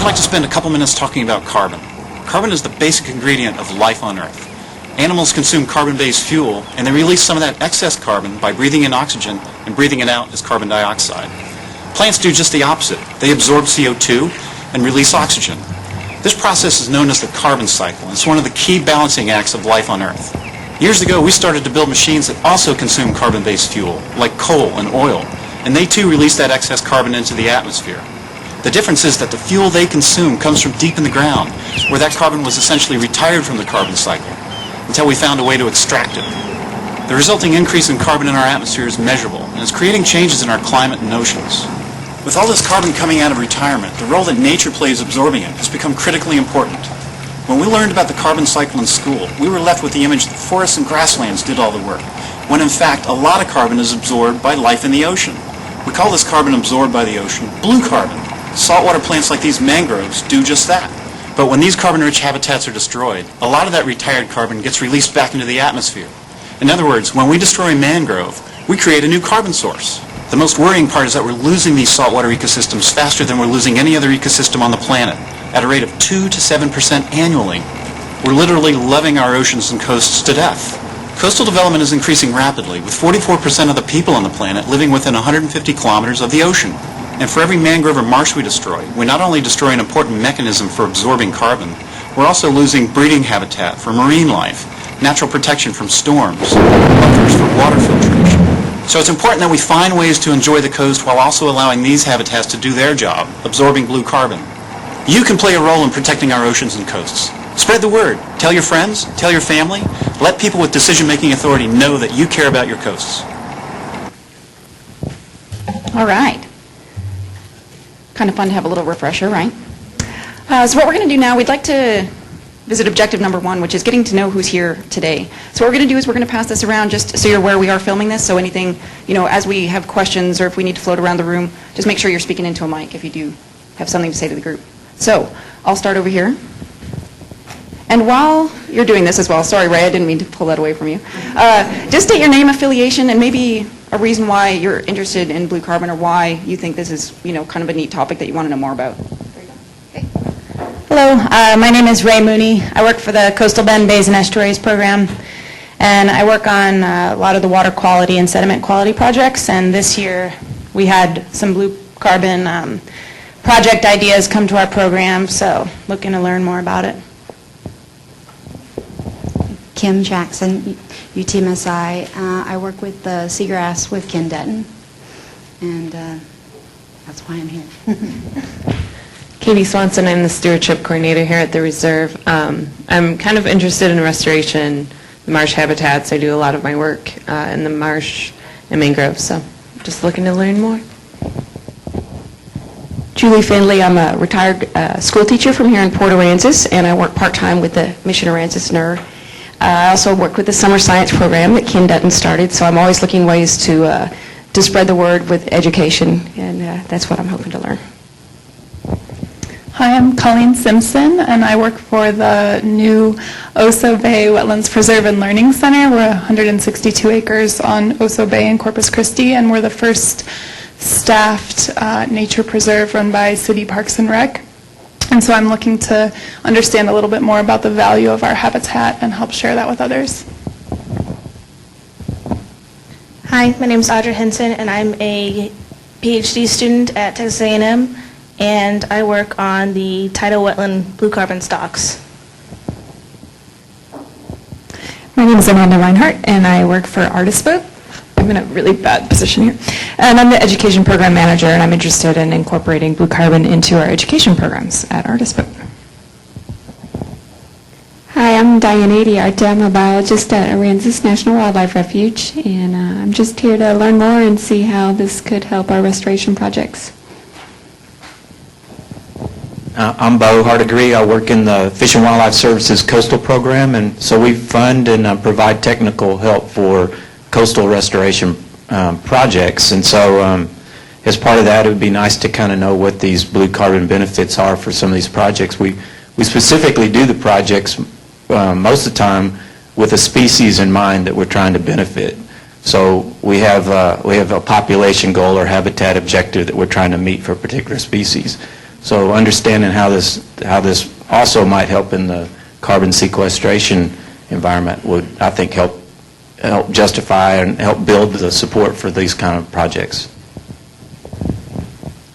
like to spend a couple minutes talking about carbon. Carbon is the basic ingredient of life on Earth. Animals consume carbon-based fuel, and they release some of that excess carbon by breathing in oxygen and breathing it out as carbon dioxide. Plants do just the opposite. They absorb CO2 and release oxygen. This process is known as the carbon cycle, and it's one of the key balancing acts of life on Earth. Years ago, we started to build machines that also consume carbon-based fuel, like coal and oil, and they too release that excess carbon into the atmosphere. The difference is that the fuel they consume comes from deep in the ground, where that carbon was essentially retired from the carbon cycle, until we found a way to extract it. The resulting increase in carbon in our atmosphere is measurable, and it's creating changes in our climate and oceans. With all this carbon coming out of retirement, the role that nature plays absorbing it has become critically important. When we learned about the carbon cycle in school, we were left with the image that forests and grasslands did all the work, when in fact a lot of carbon is absorbed by life in the ocean. We call this carbon absorbed by the ocean blue carbon. Saltwater plants like these mangroves do just that. But when these carbon-rich habitats are destroyed, a lot of that retired carbon gets released back into the atmosphere. In other words, when we destroy mangrove, we create a new carbon source. The most worrying part is that we're losing these saltwater ecosystems faster than we're losing any other ecosystem on the planet, at a rate of 2 to 7% annually. We're literally loving our oceans and coasts to death. Coastal development is increasing rapidly, with 44% of the people on the planet living within 150 kilometers of the ocean. And for every mangrove or marsh we destroy, we not only destroy an important mechanism for absorbing carbon, we're also losing breeding habitat for marine life, natural protection from storms, buffers for water filtration. So it's important that we find ways to enjoy the coast while also allowing these habitats to do their job, absorbing blue carbon. You can play a role in protecting our oceans and coasts. Spread the word. Tell your friends, tell your family. Let people with decision-making authority know that you care about your coasts. All right. Kind of fun to have a little refresher, right? So what we're going to do now, we'd like to visit objective number 1, which is getting to know who's here today. So what we're going to do is we're going to pass this around just so you're aware we are filming this. So anything, as we have questions or if we need to float around the room, just make sure you're speaking into a mic if you do have something to say to the group. So I'll start over here. And while you're doing this as well, sorry, Ray, I didn't mean to pull that away from you. Just state your name, affiliation, and maybe a reason why you're interested in blue carbon or why you think this is, kind of a neat topic that you want to know more about. Okay. Hello, my name is Ray Mooney. I work for the Coastal Bend Bays and Estuaries program, and I work on a lot of the water quality and sediment quality projects, and this year we had some blue carbon project ideas come to our program, so looking to learn more about it. Kim Jackson, UTMSI. I work with the seagrass with Ken Denton, and that's why I'm here. Katie Swanson, I'm the stewardship coordinator here at the reserve. I'm kind of interested in restoration, the marsh habitats. I do a lot of my work in the marsh and mangroves, so just looking to learn more. Julie Findley, I'm a retired school teacher from here in Port Aransas, and I work part-time with the Mission-Aransas NER. I also work with the summer science program that Ken Denton started, so I'm always looking ways to spread the word with education, and that's what I'm hoping to learn. Hi, I'm Colleen Simpson, and I work for the new Oso Bay Wetlands Preserve and Learning Center. We're 162 acres on Oso Bay in Corpus Christi, and we're the first staffed nature preserve run by City Parks and Rec. And so I'm looking to understand a little bit more about the value of our habitat and help share that with others. Hi, my name is Audrey Henson, and I'm a PhD student at Texas A&M, and I work on the tidal wetland blue carbon stocks. My name is Amanda Reinhardt, and I work for Artist Boat. I'm in a really bad position here. And I'm the education program manager, and I'm interested in incorporating blue carbon into our education programs at Artist Boat. Hi, I'm Diane Ady, I'm a biologist at Aransas National Wildlife Refuge, and I'm just here to learn more and see how this could help our restoration projects. I'm Bo Hardigree. I work in the Fish and Wildlife Services Coastal Program, and so we fund and provide technical help for coastal restoration projects. And so as part of that, it would be nice to kind of know what these blue carbon benefits are for some of these projects. We specifically do the projects most of the time with a species in mind that we're trying to benefit. So we have a population goal or habitat objective that we're trying to meet for a particular species. So understanding how this also might help in the carbon sequestration environment would, I think, help justify and help build the support for these kind of projects.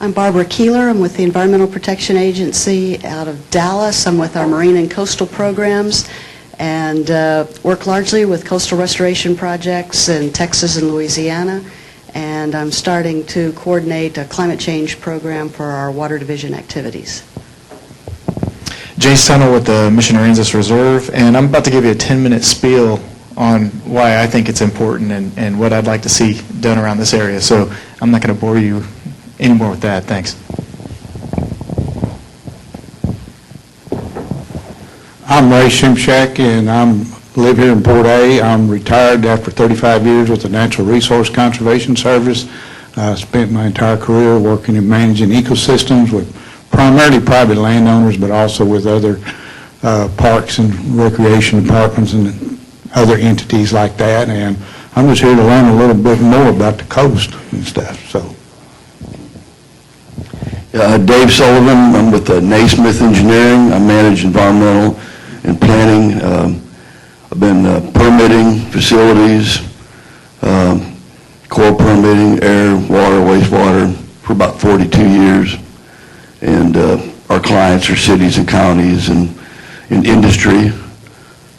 I'm Barbara Keeler. I'm with the Environmental Protection Agency out of Dallas. I'm with our marine and coastal programs and work largely with coastal restoration projects in Texas and Louisiana. And I'm starting to coordinate a climate change program for our water division activities. Jace Tunnell with the Mission-Aransas Reserve, and I'm about to give you a 10-minute spiel on why I think it's important and what I'd like to see done around this area. So I'm not going to bore you anymore with that. Thanks. I'm Ray Shimshak, and I live here in Port A. I'm retired after 35 years with the Natural Resource Conservation Service. I spent my entire career working in managing ecosystems with primarily private landowners, but also with other parks and recreation departments and other entities like that. And I'm just here to learn a little bit more about the coast and stuff. So, Dave Sullivan. I'm with Naismith Engineering. I manage environmental and planning. I've been permitting facilities, core permitting, air, water, wastewater for about 42 years. And our clients are cities and counties and in industry.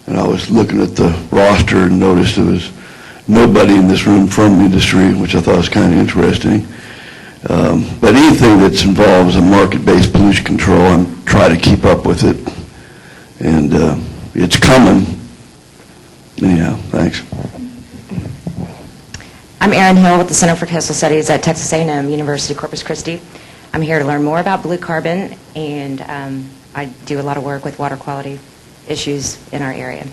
And I was looking at the roster and noticed there was nobody in this room from industry, which I thought was kind of interesting. But anything that involves a market-based pollution control, I'm trying to keep up with it. And it's coming. Anyhow, thanks. I'm Erin Hill with the Center for Coastal Studies at Texas A&M University Corpus Christi. I'm here to learn more about blue carbon, and I do a lot of work with water quality issues in our area.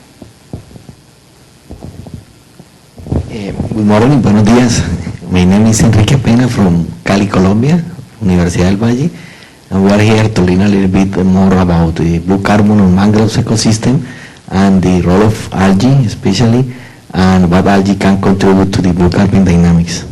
Good morning, buenos días. My name is Enrique Pena from Cali, Colombia, Universidad del Valle. And we are here to learn a little bit more about the blue carbon on mangroves ecosystem and the role of algae especially, and what algae can contribute to the blue carbon dynamics.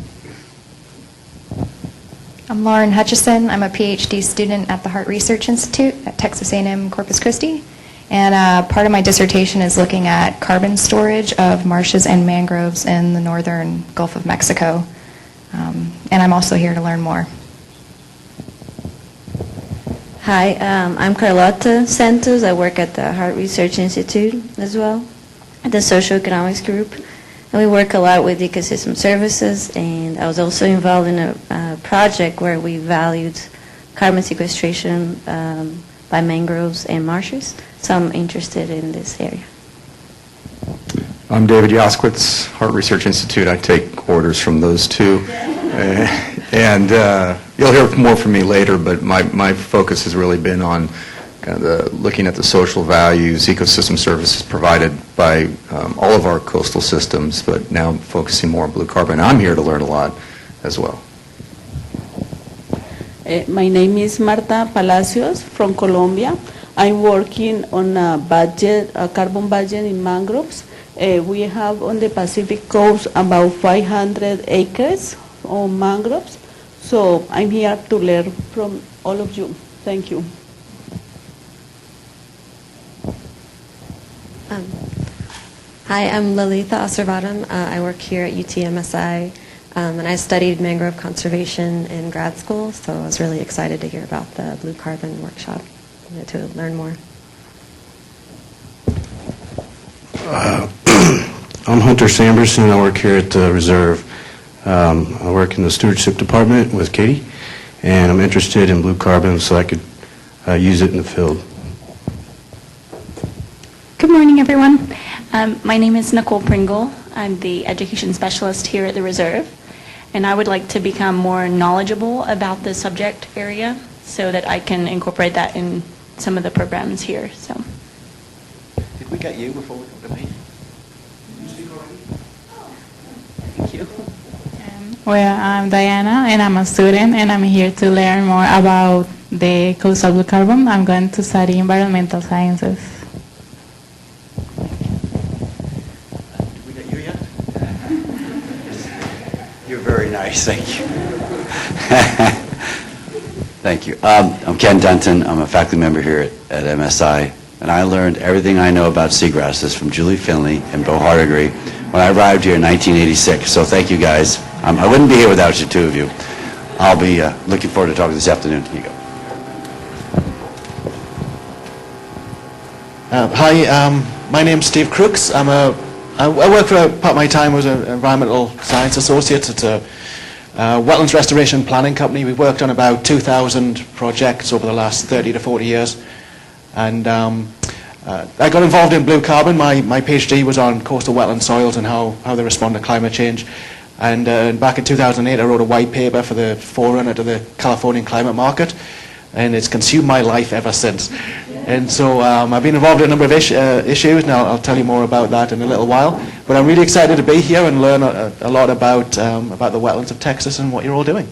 I'm Loren Hutchison. I'm a PhD student at the Hart Research Institute at Texas A&M Corpus Christi. And part of my dissertation is looking at carbon storage of marshes and mangroves in the northern Gulf of Mexico. And I'm also here to learn more. Hi, I'm Carlotta Santos. I work at the Hart Research Institute as well, at the Socioeconomics group. And we work a lot with ecosystem services, and I was also involved in a project where we valued carbon sequestration by mangroves and marshes. So I'm interested in this area. I'm David Yoskowitz, Hart Research Institute. I take orders from those two. And you'll hear more from me later, but my focus has really been on kind of looking at the social values, ecosystem services provided by all of our coastal systems, but now focusing more on blue carbon. I'm here to learn a lot as well. My name is Marta Palacios from Colombia. I'm working on a carbon budget in mangroves. We have on the Pacific coast about 500 acres on mangroves. So I'm here to learn from all of you. Thank you. Hi, I'm Lalitha Asarvadam. I work here at UTMSI, and I studied mangrove conservation in grad school, so I was really excited to hear about the blue carbon workshop to learn more. I'm Hunter Samberson. I work here at the Reserve. I work in the stewardship department with Katie, and I'm interested in blue carbon so I could use it in the field. Good morning, everyone. My name is Nicole Pringle. I'm the education specialist here at the Reserve, and I would like to become more knowledgeable about the subject area so that I can incorporate that in some of the programs here. So. Did we get you before we come to me? Thank you. Well, I'm Diana, and I'm a student, and I'm here to learn more about the coastal blue carbon. I'm going to study environmental sciences. Did we get you yet? You're very nice, thank you. Thank you. I'm Ken Denton. I'm a faculty member here at MSI, and I learned everything I know about seagrasses from Julie Finley and Bo Hardigree when I arrived here in 1986. So thank you guys. I wouldn't be here without you, two of you. I'll be looking forward to talking this afternoon. Here you go. Hi, my name's Steve Crooks. I work for part of my time as an environmental science associate at a wetlands restoration planning company. We've worked on about 2,000 projects over the last 30 to 40 years. And I got involved in blue carbon. My PhD was on coastal wetland soils and how they respond to climate change. And back in 2008, I wrote a white paper for the forerunner to the Californian climate market. And it's consumed my life ever since. And so I've been involved in a number of issues, and I'll tell you more about that in a little while. But I'm really excited to be here and learn a lot about the wetlands of Texas and what you're all doing.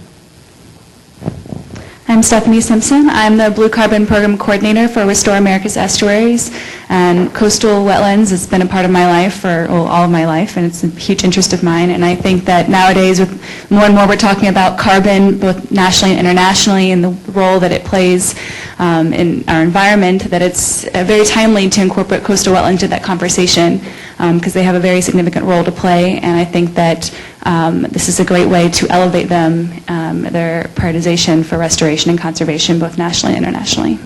I'm Stefanie Simpson. I'm the Blue Carbon Program Coordinator for Restore Americas Estuaries, and coastal wetlands has been a part of my life for all of my life, and it's a huge interest of mine. And I think that nowadays, with more and more we're talking about carbon, both nationally and internationally, and the role that it plays in our environment, that it's very timely to incorporate coastal wetlands into that conversation, because they have a very significant role to play. And I think that this is a great way to elevate them, their prioritization for restoration and conservation, both nationally and internationally.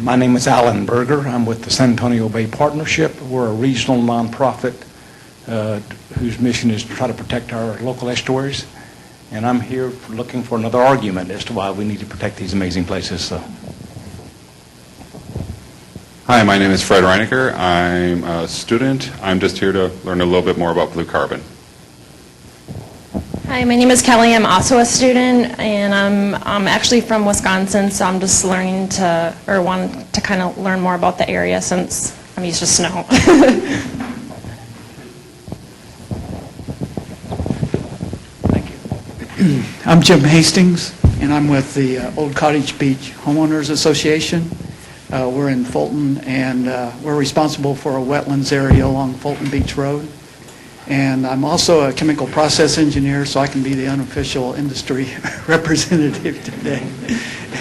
My name is Alan Berger. I'm with the San Antonio Bay Partnership. We're a regional nonprofit whose mission is to try to protect our local estuaries. And I'm here looking for another argument as to why we need to protect these amazing places. So. Hi, my name is Fred Reinecker. I'm a student. I'm just here to learn a little bit more about blue carbon. Hi, my name is Kelly. I'm also a student, and I'm actually from Wisconsin, so I'm just learning to, or want to kind of learn more about the area since I'm used to snow. I'm Jim Hastings, and I'm with the Old Cottage Beach Homeowners Association. We're in Fulton, and we're responsible for a wetlands area along Fulton Beach Road. And I'm also a chemical process engineer, so I can be the unofficial industry representative today,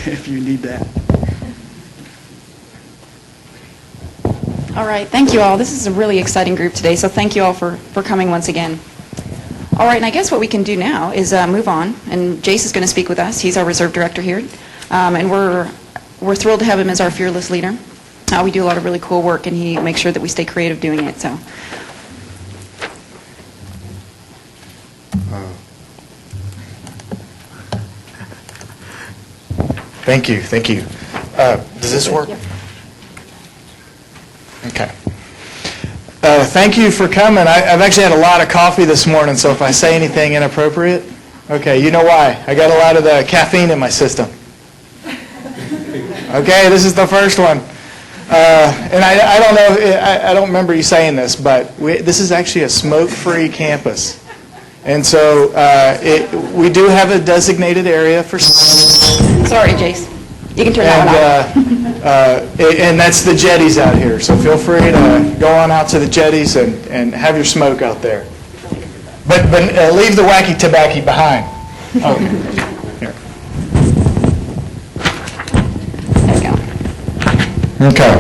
if you need that. All right, thank you all. This is a really exciting group today, so thank you all for coming once again. All right, and I guess what we can do now is move on, and Jace is going to speak with us. He's our reserve director here, and we're thrilled to have him as our fearless leader. We do a lot of really cool work, and he makes sure that we stay creative doing it. So, Thank you, thank you. Does this work? Yep. Okay. Thank you for coming. I've actually had a lot of coffee this morning, so if I say anything inappropriate, okay, you know why. I got a lot of the caffeine in my system. Okay, this is the first one. And I don't know, I don't remember you saying this, but this is actually a smoke-free campus. And so we do have a designated area for... Sorry, Jace. You can turn that one off. And that's the jetties out here. So feel free to go on out to the jetties and have your smoke out there. But leave the wacky tobacco behind. Oh, here. There we go. Okay.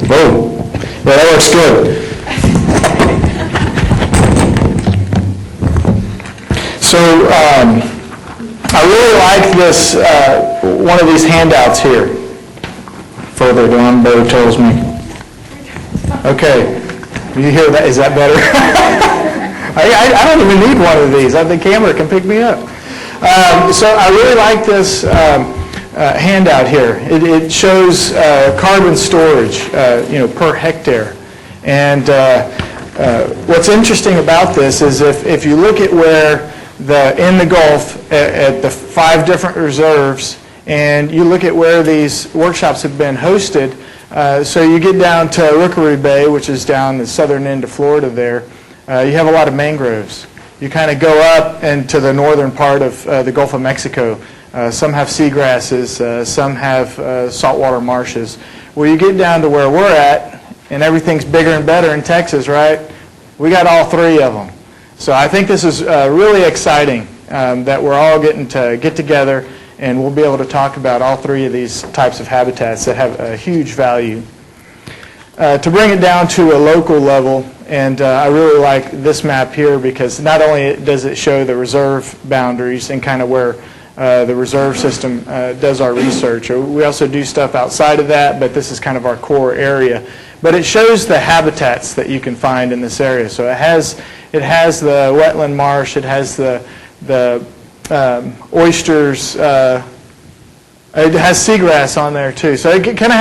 Whoa. Yeah, that works good. So I really like this, one of these handouts here. Further down, Bo tells me. Okay. You hear that? Is that better? I don't even need one of these. The camera can pick me up. So I really like this handout here. It shows carbon storage, per hectare. And what's interesting about this is if you look at where in the Gulf at the 5 different reserves, and you look at where these workshops have been hosted, so you get down to Rookery Bay, which is down the southern end of Florida there, you have a lot of mangroves. You kind of go up and to the northern part of the Gulf of Mexico. Some have seagrasses, some have saltwater marshes. Where you get down to where we're at, and everything's bigger and better in Texas, right? We got all 3 of them. So I think this is really exciting that we're all getting to get together, and we'll be able to talk about all three of these types of habitats that have a huge value. To bring it down to a local level, and I really like this map here because not only does it show the reserve boundaries and kind of where the reserve system does our research. We also do stuff outside of that, but this is kind of our core area. But it shows the habitats that you can find in this area. So it has the wetland marsh, it has the oysters, it has seagrass on there too. So it kind of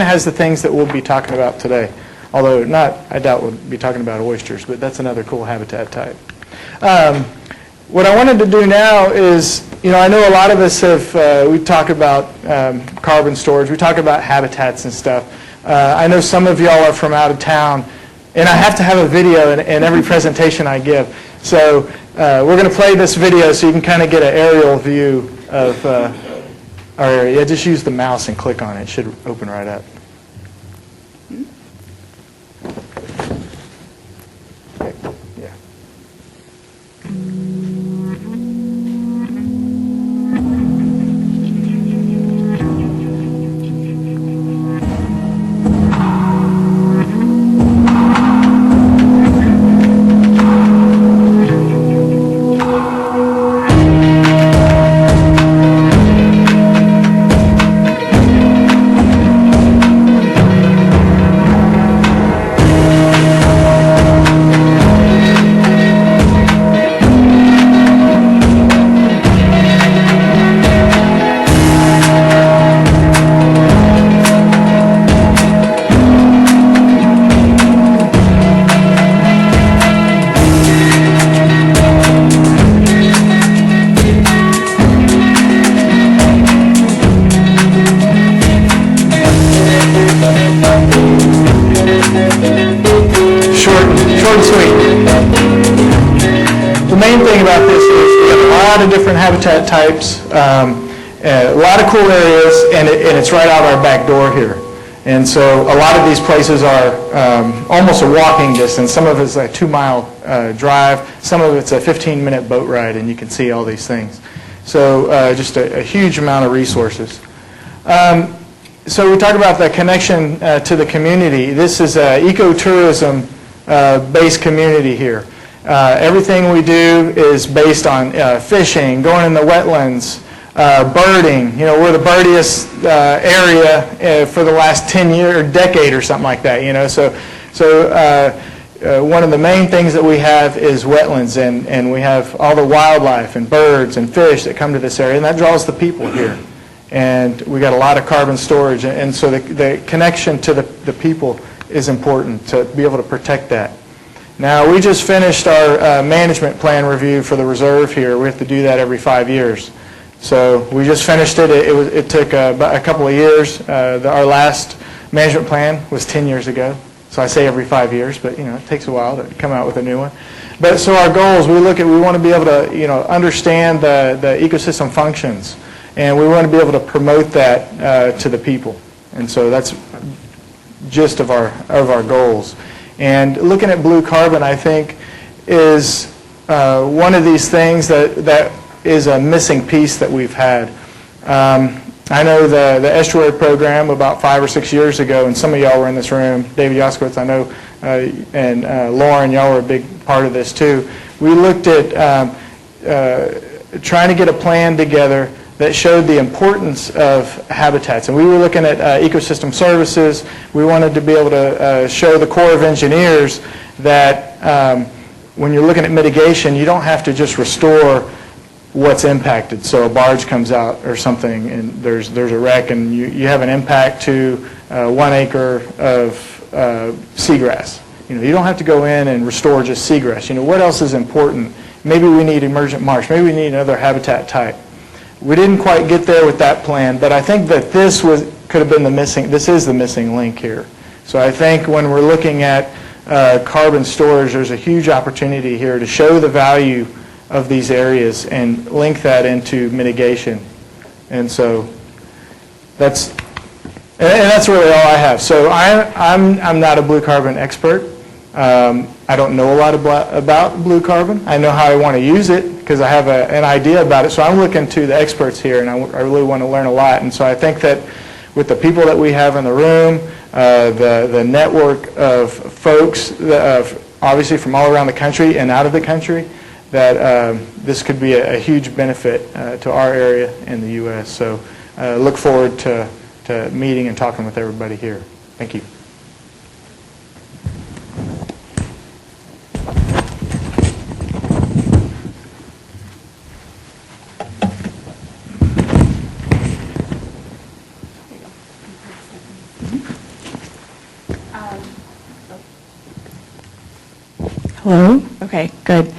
has the things that we'll be talking about today. Although I doubt we'll be talking about oysters, but that's another cool habitat type. What I wanted to do now is, I know a lot of us we talk about carbon storage, we talk about habitats and stuff. I know some of y'all are from out of town, and I have to have a video in every presentation I give. So we're going to play this video so you can kind of get an aerial view of our area. Just use the mouse and click on it. It should open right up. Yeah. Habitat types, a lot of cool areas, and it's right out our back door here. And so a lot of these places are almost a walking distance. Some of it's a 2-mile drive. Some of it's a 15-minute boat ride, and you can see all these things. So just a huge amount of resources. So we talk about the connection to the community. This is an ecotourism based community here. Everything we do is based on fishing, going in the wetlands, birding. We're the birdiest area for the last 10 years, or decade or something like that. So one of the main things that we have is wetlands, and we have all the wildlife and birds and fish that come to this area, and that draws the people here. And we got a lot of carbon storage, and so the connection to the people is important to be able to protect that. Now, we just finished our management plan review for the reserve here. We have to do that every 5 years. So we just finished it. It took about a couple of years. Our last management plan was 10 years ago. So I say every 5 years, but it takes a while to come out with a new one. But so our goals, we want to be able to understand the ecosystem functions, and we want to be able to promote that to the people. And so that's gist of our goals. And looking at blue carbon, I think, is one of these things that is a missing piece that we've had. I know the estuary program about 5 or 6 years ago, and some of y'all were in this room. David Yaskowitz, I know, and Loren, y'all were a big part of this too. We looked at trying to get a plan together that showed the importance of habitats. And we were looking at ecosystem services. We wanted to be able to show the Corps of Engineers that when you're looking at mitigation, you don't have to just restore what's impacted. So a barge comes out or something, and there's a wreck, and you have an impact to 1 acre of seagrass. You don't have to go in and restore just seagrass. What else is important? Maybe we need emergent marsh. Maybe we need another habitat type. We didn't quite get there with that plan, but I think that this could have been this is the missing link here. So I think when we're looking at carbon storage, there's a huge opportunity here to show the value of these areas and link that into mitigation. And so that's really all I have. So I'm not a blue carbon expert, I don't know a lot about blue carbon. I know how I want to use it because I have an idea about it. So I'm looking to the experts here, and I really want to learn a lot. And so I think that with the people that we have in the room, the network of folks, obviously from all around the country and out of the country, that this could be a huge benefit to our area in the U.S. So look forward to meeting and talking with everybody here. Thank you. Hello? Okay, good.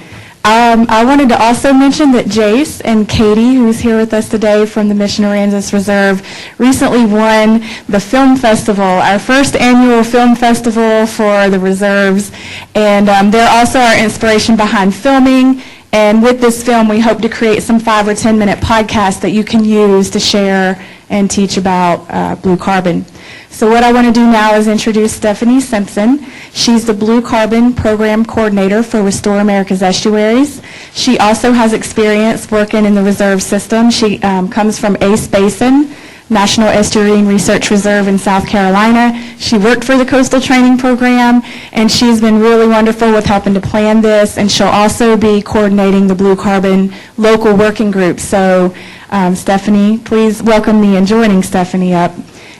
I wanted to also mention that Jace and Katie, who's here with us today from the Mission-Aransas Reserve, recently won the film festival, our first annual film festival for the reserves. And they're also our inspiration behind filming. And with this film, we hope to create some 5 or 10 minute podcasts that you can use to share and teach about blue carbon. So what I want to do now is introduce Stefanie Simpson. She's the Blue Carbon Program Coordinator for Restore Americas Estuaries. She also has experience working in the reserve system. She comes from Ace Basin, National Estuary and Research Reserve in South Carolina. She worked for the Coastal Training Program, and she's been really wonderful with helping to plan this, and she'll also be coordinating the Blue Carbon local working group. So Stefanie, please welcome me in joining Stefanie up.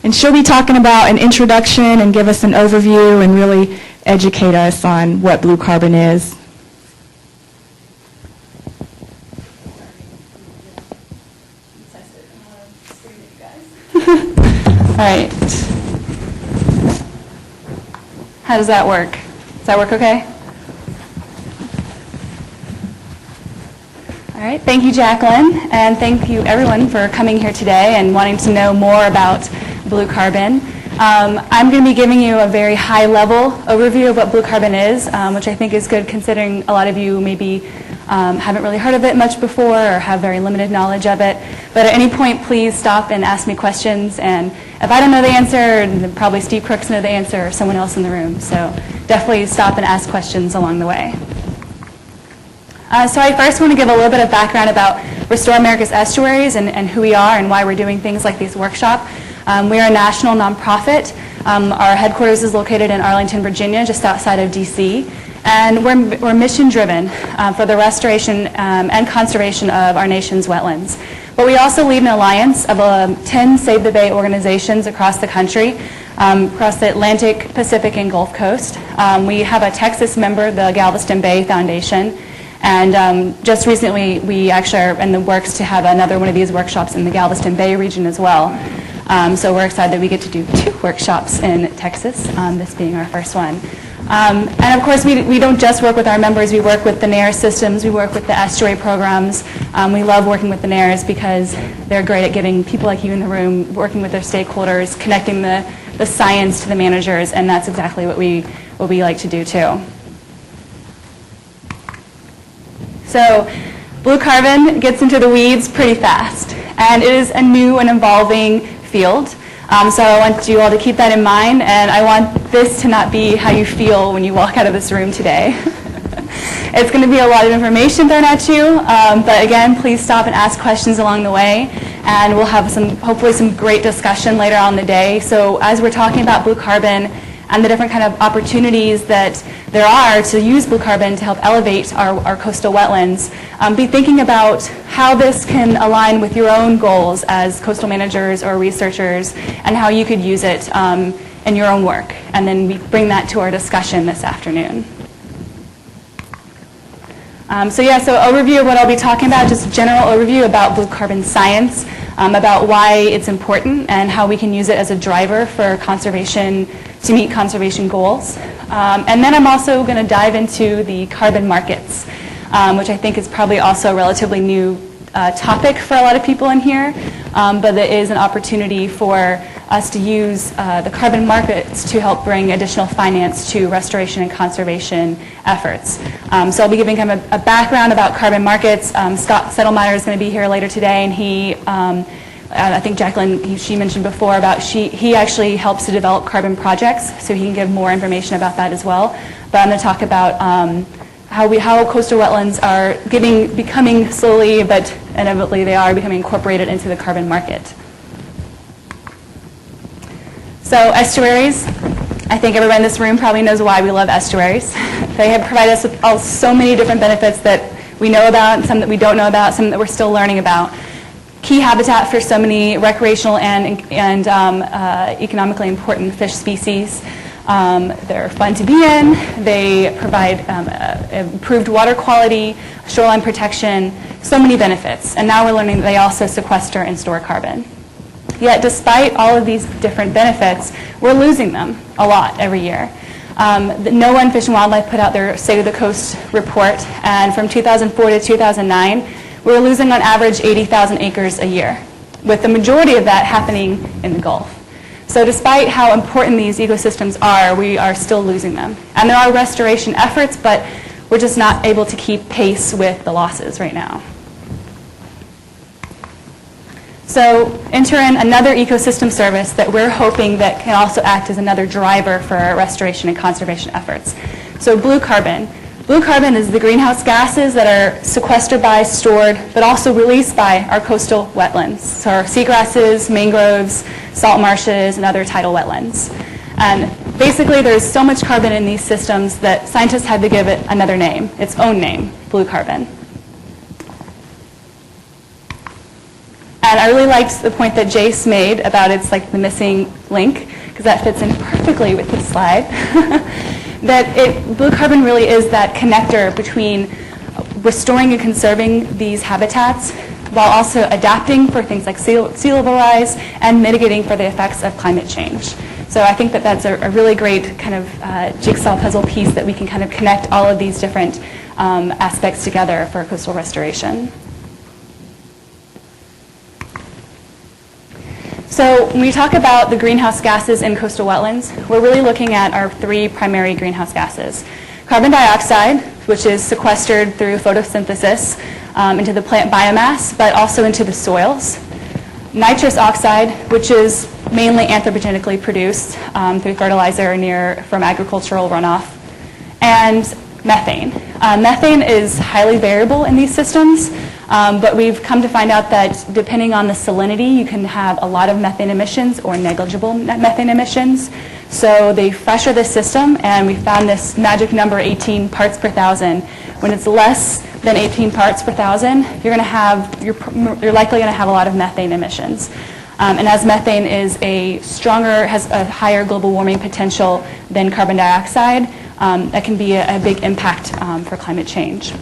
And she'll be talking about an introduction and give us an overview and really educate us on what blue carbon is. All right. How does that work? Does that work okay? All right. Thank you, Jacqueline, and thank you, everyone, for coming here today and wanting to know more about blue carbon. I'm going to be giving you a very high-level overview of what blue carbon is, which I think is good considering a lot of you maybe haven't really heard of it much before or have very limited knowledge of it. But at any point, please stop and ask me questions. And if I don't know the answer, then probably Steve Crooks know the answer or someone else in the room. So definitely stop and ask questions along the way. So I first want to give a little bit of background about Restore Americas Estuaries and who we are and why we're doing things like these workshops. We are a national nonprofit. Our headquarters is located in Arlington, Virginia, just outside of D.C. And we're mission-driven for the restoration and conservation of our nation's wetlands. But we also lead an alliance of 10 Save the Bay organizations across the country, across the Atlantic, Pacific, and Gulf Coast. We have a Texas member, the Galveston Bay Foundation. And just recently, we actually are in the works to have another one of these workshops in the Galveston Bay region as well. So we're excited that we get to do 2 workshops in Texas, this being our first one. And of course, we don't just work with our members. We work with the NARES systems. We work with the estuary programs. We love working with the NARES because they're great at getting people like you in the room, working with their stakeholders, connecting the science to the managers, and that's exactly what we like to do too. So blue carbon gets into the weeds pretty fast, and it is a new and evolving field. So I want you all to keep that in mind, and I want this to not be how you feel when you walk out of this room today. It's going to be a lot of information thrown at you, but again, please stop and ask questions along the way, and we'll have hopefully some great discussion later on in the day. So as we're talking about blue carbon and the different kind of opportunities that there are to use blue carbon to help elevate our coastal wetlands, be thinking about how this can align with your own goals as coastal managers or researchers and how you could use it in your own work. And then we bring that to our discussion this afternoon. So overview of what I'll be talking about, just a general overview about blue carbon science, about why it's important and how we can use it as a driver for conservation, to meet conservation goals. And then I'm also going to dive into the carbon markets, which I think is probably also a relatively new topic for a lot of people in here, but it is an opportunity for us to use the carbon markets to help bring additional finance to restoration and conservation efforts. So I'll be giving kind of a background about carbon markets. Scott Settlemyer is going to be here later today, and he I think Jacqueline, she mentioned before about he actually helps to develop carbon projects, so he can give more information about that as well. But I'm going to talk about how coastal wetlands are becoming slowly, but inevitably they are becoming incorporated into the carbon market. So estuaries, I think everyone in this room probably knows why we love estuaries. They have provided us with so many different benefits that we know about, some that we don't know about, some that we're still learning about. Key habitat for so many recreational and economically important fish species. They're fun to be in. They provide improved water quality, shoreline protection, so many benefits. And now we're learning that they also sequester and store carbon. Yet despite all of these different benefits, we're losing them a lot every year. The NOAA and Fish and Wildlife put out their State of the Coast report, and from 2004 to 2009, we were losing on average 80,000 acres a year, with the majority of that happening in the Gulf. So despite how important these ecosystems are, we are still losing them. And there are restoration efforts, but we're just not able to keep pace with the losses right now. So enter in another ecosystem service that we're hoping that can also act as another driver for our restoration and conservation efforts. So blue carbon. Blue carbon is the greenhouse gases that are sequestered by, stored, but also released by our coastal wetlands. So our seagrasses, mangroves, salt marshes, and other tidal wetlands. And basically there's so much carbon in these systems that scientists had to give it another name, its own name, blue carbon. And I really liked the point that Jace made about it's like the missing link, because that fits in perfectly with this slide. Blue carbon really is that connector between restoring and conserving these habitats while also adapting for things like sea level rise and mitigating for the effects of climate change. So I think that that's a really great kind of jigsaw puzzle piece that we can kind of connect all of these different aspects together for coastal restoration. So when we talk about the greenhouse gases in coastal wetlands, we're really looking at our three primary greenhouse gases. Carbon dioxide, which is sequestered through photosynthesis into the plant biomass, but also into the soils. Nitrous oxide, which is mainly anthropogenically produced through fertilizer from agricultural runoff. And methane. Methane is highly variable in these systems. But we've come to find out that depending on the salinity, you can have a lot of methane emissions or negligible methane emissions. So the fresher the system, and we found this magic number 18 parts per thousand. When it's less than 18 parts per thousand, you're likely going to have a lot of methane emissions. And as methane is has a higher global warming potential than carbon dioxide, that can be a big impact for climate change.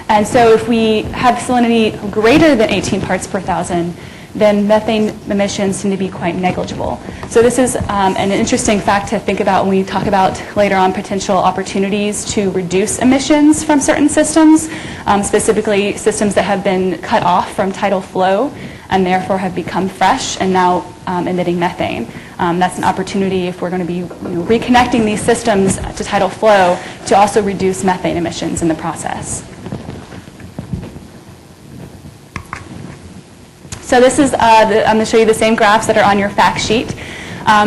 And so if we have salinity greater than 18 parts per thousand, then methane emissions tend to be quite negligible. So this is an interesting fact to think about when we talk about later on potential opportunities to reduce emissions from certain systems, specifically systems that have been cut off from tidal flow and therefore have become fresh and now emitting methane. That's an opportunity if we're going to be reconnecting these systems to tidal flow to also reduce methane emissions in the process. So this is, I'm going to show you the same graphs that are on your fact sheet,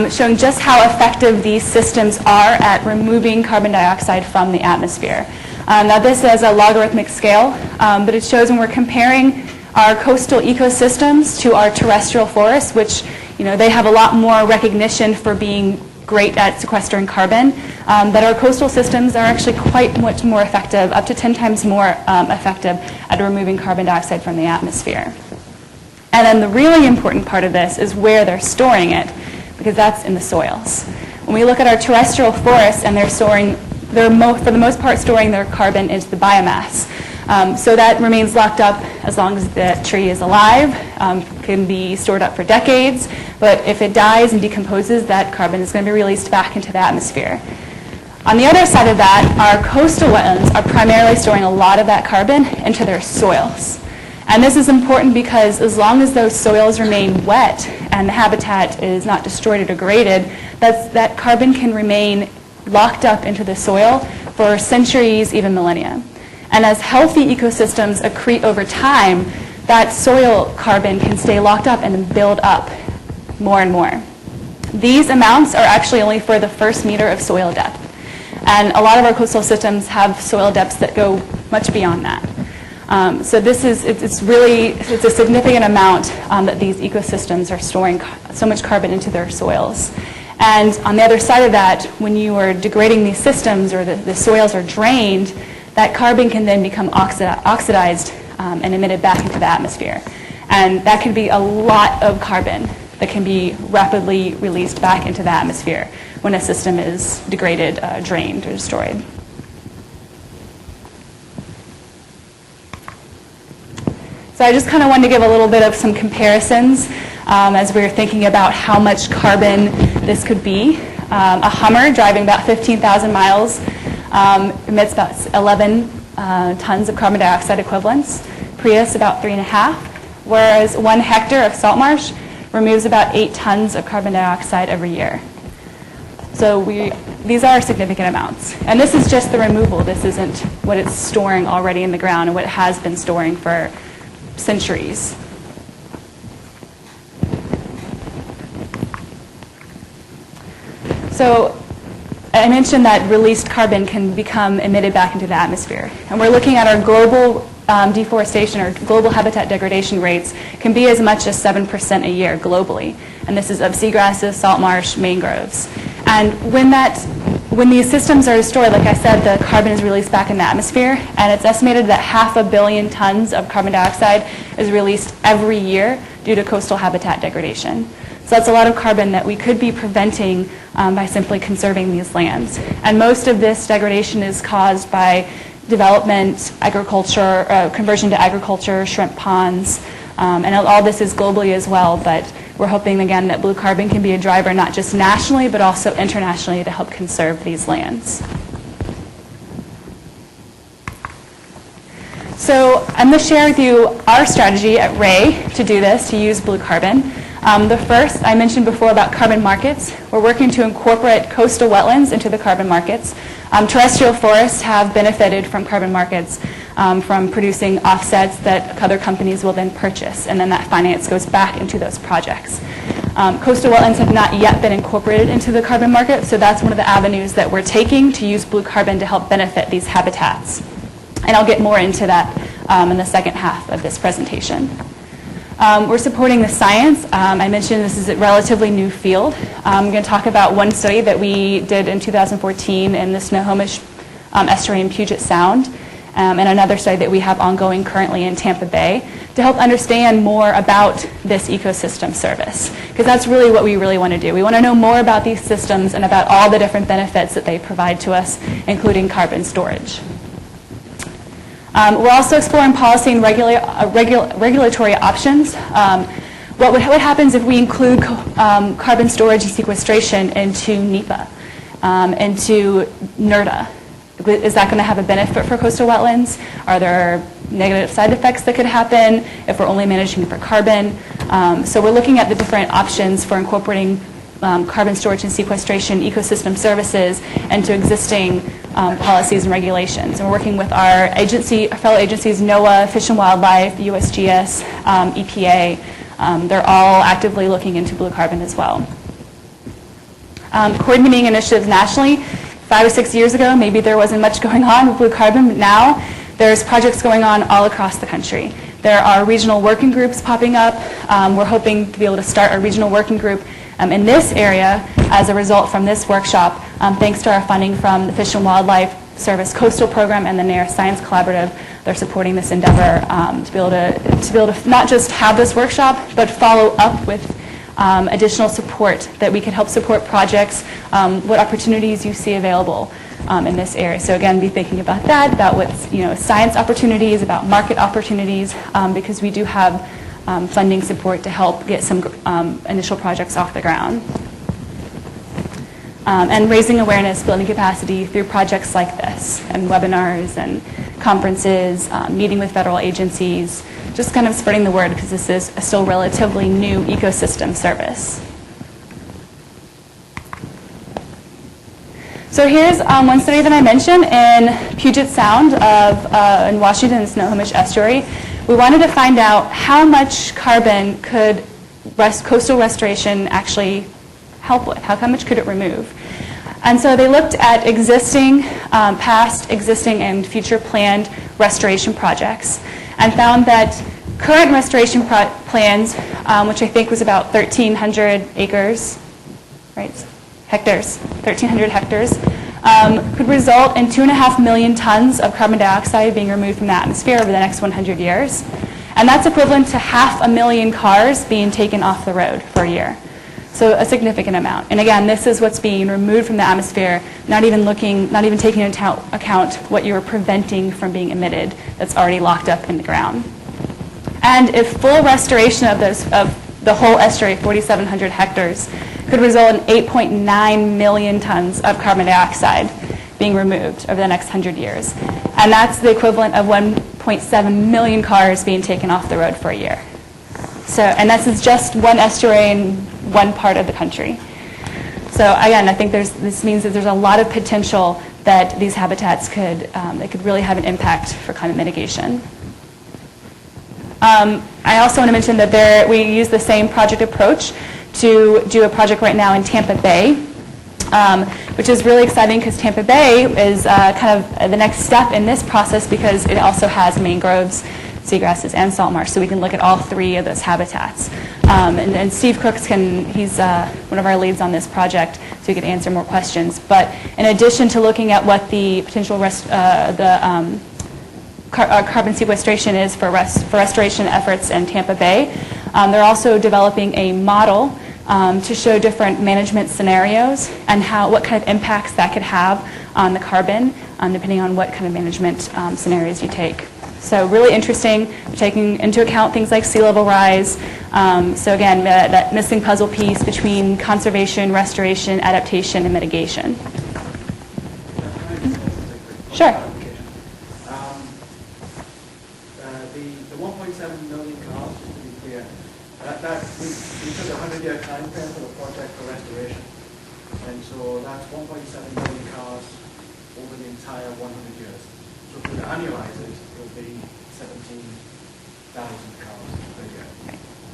showing just how effective these systems are at removing carbon dioxide from the atmosphere. Now this is a logarithmic scale, but it shows when we're comparing our coastal ecosystems to our terrestrial forests, which they have a lot more recognition for being great at sequestering carbon, that our coastal systems are actually quite much more effective, up to 10 times more effective at removing carbon dioxide from the atmosphere. And then the really important part of this is where they're storing it, because that's in the soils. When we look at our terrestrial forests, and for the most part storing their carbon is the biomass. So that remains locked up as long as the tree is alive, can be stored up for decades, but if it dies and decomposes, that carbon is going to be released back into the atmosphere. On the other side of that, our coastal wetlands are primarily storing a lot of that carbon into their soils. And this is important because as long as those soils remain wet and the habitat is not destroyed or degraded, that carbon can remain locked up into the soil for centuries, even millennia. And as healthy ecosystems accrete over time, that soil carbon can stay locked up and build up more and more. These amounts are actually only for the first meter of soil depth. And a lot of our coastal systems have soil depths that go much beyond that. So this is, it's a significant amount that these ecosystems are storing so much carbon into their soils. And on the other side of that, when you are degrading these systems or the soils are drained, that carbon can then become oxidized and emitted back into the atmosphere. And that can be a lot of carbon that can be rapidly released back into the atmosphere when a system is degraded, drained, or destroyed. So I just kind of wanted to give a little bit of some comparisons as we were thinking about how much carbon this could be. A Hummer driving about 15,000 miles emits about 11 tons of carbon dioxide equivalents. Prius about 3.5, whereas 1 hectare of salt marsh removes about 8 tons of carbon dioxide every year. So these are significant amounts. And this is just the removal. This isn't what it's storing already in the ground and what it has been storing for centuries. So I mentioned that released carbon can become emitted back into the atmosphere. And we're looking at our global deforestation or global habitat degradation rates can be as much as 7% a year globally. And this is of seagrasses, salt marsh, mangroves. And when these systems are destroyed, like I said, the carbon is released back in the atmosphere, and it's estimated that 500 million tons of carbon dioxide is released every year due to coastal habitat degradation. So that's a lot of carbon that we could be preventing by simply conserving these lands. And most of this degradation is caused by development, agriculture, conversion to agriculture, shrimp ponds, and all this is globally as well, but we're hoping again that blue carbon can be a driver not just nationally but also internationally to help conserve these lands. So I'm going to share with you our strategy at RAY to do this, to use blue carbon. The first, I mentioned before about carbon markets. We're working to incorporate coastal wetlands into the carbon markets. Terrestrial forests have benefited from carbon markets from producing offsets that other companies will then purchase, and then that finance goes back into those projects. Coastal wetlands have not yet been incorporated into the carbon market, so that's one of the avenues that we're taking to use blue carbon to help benefit these habitats. And I'll get more into that in the second half of this presentation. We're supporting the science. I mentioned this is a relatively new field. I'm going to talk about one study that we did in 2014 in the Snohomish Estuary in Puget Sound, and another study that we have ongoing currently in Tampa Bay to help understand more about this ecosystem service, because that's really what we really want to do. We want to know more about these systems and about all the different benefits that they provide to us, including carbon storage. We're also exploring policy and regulatory options. What happens if we include carbon storage and sequestration into NEPA, into NERDA? Is that going to have a benefit for coastal wetlands? Are there negative side effects that could happen if we're only managing for carbon? So we're looking at the different options for incorporating carbon storage and sequestration ecosystem services into existing policies and regulations. And we're working with our fellow agencies, NOAA, Fish and Wildlife, USGS, EPA. They're all actively looking into blue carbon as well. Coordinating initiatives nationally. 5 or 6 years ago, maybe there wasn't much going on with blue carbon, but now there's projects going on all across the country. There are regional working groups popping up. We're hoping to be able to start a regional working group in this area as a result from this workshop, thanks to our funding from the Fish and Wildlife Service Coastal Program and the NARE Science Collaborative. They're supporting this endeavor to be able to not just have this workshop, but follow up with additional support that we can help support projects, what opportunities you see available in this area. So again, be thinking about that, about what's science opportunities, about market opportunities, because we do have funding support to help get some initial projects off the ground. And raising awareness, building capacity through projects like this, and webinars and conferences, meeting with federal agencies, just kind of spreading the word because this is a still relatively new ecosystem service. So here's one study that I mentioned in Puget Sound in Washington, Snohomish Estuary. we wanted to find out how much carbon could coastal restoration actually help with, how much could it remove. And so they looked at existing, past, existing, and future planned restoration projects and found that current restoration plans, which I think was about 1,300 acres, right, hectares, 1,300 hectares, could result in 2.5 million tons of carbon dioxide being removed from the atmosphere over the next 100 years. And that's equivalent to 500,000 cars being taken off the road for a year. So a significant amount. And again, this is what's being removed from the atmosphere, not even taking into account what you are preventing from being emitted that's already locked up in the ground. And if full restoration of the whole estuary, 4,700 hectares, could result in 8.9 million tons of carbon dioxide being removed over the next 100 years. And that's the equivalent of 1.7 million cars being taken off the road for a year. So, and this is just one estuary in one part of the country. So again, I think this means that there's a lot of potential that these habitats could really have an impact for climate mitigation. I also want to mention that we use the same project approach to do a project right now in Tampa Bay, which is really exciting because Tampa Bay is kind of the next step in this process because it also has mangroves, seagrasses, and salt marsh, so we can look at all three of those habitats. And Steve Crooks he's one of our leads on this project, so he could answer more questions. But in addition to looking at what the potential carbon sequestration is for restoration efforts in Tampa Bay, they're also developing a model to show different management scenarios and what kind of impacts that could have on the carbon, depending on what kind of management scenarios you take. So really interesting, taking into account things like sea level rise. So again, that missing puzzle piece between conservation, restoration, adaptation, and mitigation. Sure. The 1.7 million cars, just to be clear, we took a 100-year time frame for the project for restoration. And so that's 1.7 million cars over the entire 100 years. So if we annualize it, it would be 17,000 cars per year.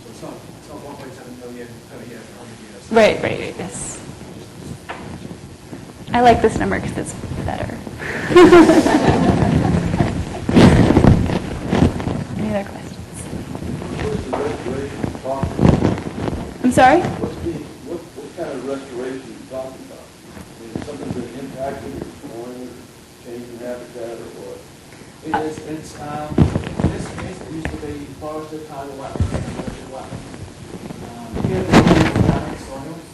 So it's not 1.7 million per year for 100 years. Right, yes. I like this number because it's better. Any other questions? I'm sorry? What kind of restoration are you talking about? I mean, is something been impacted or destroying or changing habitat or what? In this case, it used to be forested tidal wetlands and emerging wetlands. Here they use organic soils,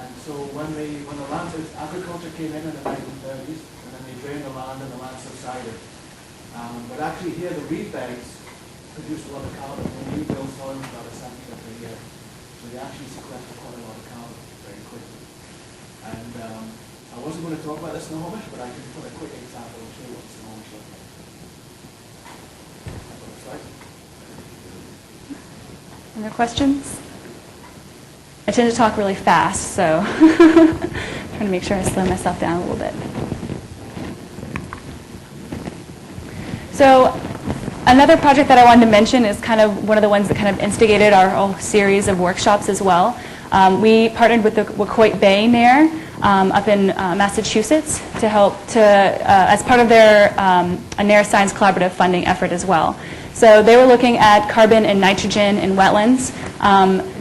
and so when the land agriculture came in the 1930s, and then they drained the land and the land subsided. But actually here the reed beds produce a lot of carbon. When you build soil about a centimetre per year, so they actually sequester quite a lot of carbon very quickly. And I wasn't going to talk about the Snohomish, but I can put a quick example and show you what the Snohomish looks like. Other questions? I tend to talk really fast, so trying to make sure I slow myself down a little bit. So another project that I wanted to mention is kind of one of the ones that kind of instigated our whole series of workshops as well. We partnered with the Wacoit Bay Nair up in Massachusetts to help as part of their Nair Science Collaborative funding effort as well. So they were looking at carbon and nitrogen in wetlands.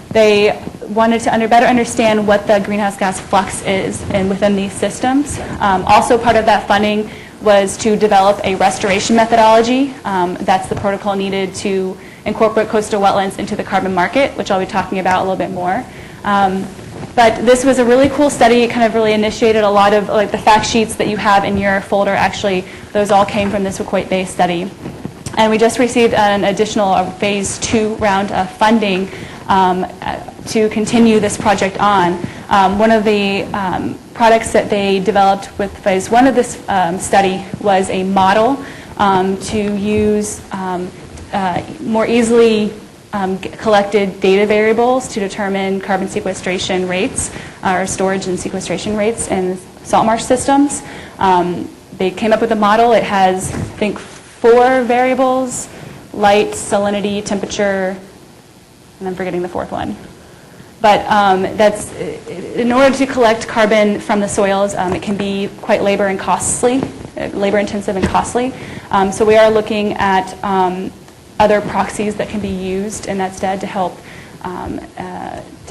They wanted to better understand what the greenhouse gas flux is within these systems. Also part of that funding was to develop a restoration methodology. That's the protocol needed to incorporate coastal wetlands into the carbon market, which I'll be talking about a little bit more. But this was a really cool study. It kind of really initiated a lot of the fact sheets that you have in your folder. Actually, those all came from this Wacoit Bay study. And we just received an additional phase 2 round of funding to continue this project on. One of the products that they developed with phase 1 of this study was a model to use more easily collected data variables to determine carbon sequestration rates or storage and sequestration rates in salt marsh systems. They came up with a model. It has, I think, 4 variables, light, salinity, temperature, and I'm forgetting the fourth one. But that's, in order to collect carbon from the soils, it can be quite labor intensive and costly. So we are looking at other proxies that can be used in that stead to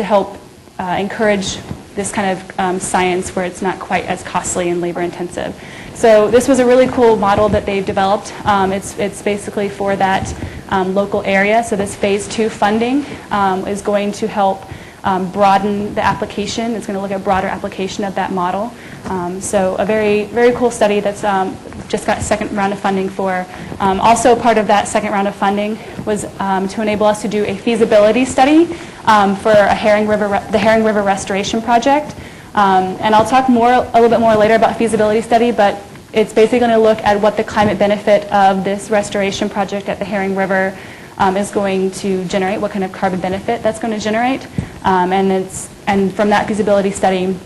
help encourage this kind of science where it's not quite as costly and labor intensive. So this was a really cool model that they've developed. It's basically for that local area. So this phase 2 funding is going to help broaden the application. It's going to look at broader application of that model. So a very, very cool study that's just got a second round of funding for. Also part of that second round of funding was to enable us to do a feasibility study for the Herring River Restoration Project. And I'll talk a little bit more later about feasibility study, but it's basically going to look at what the climate benefit of this restoration project at the Herring River is going to generate, what kind of carbon benefit that's going to generate. And from that feasibility study,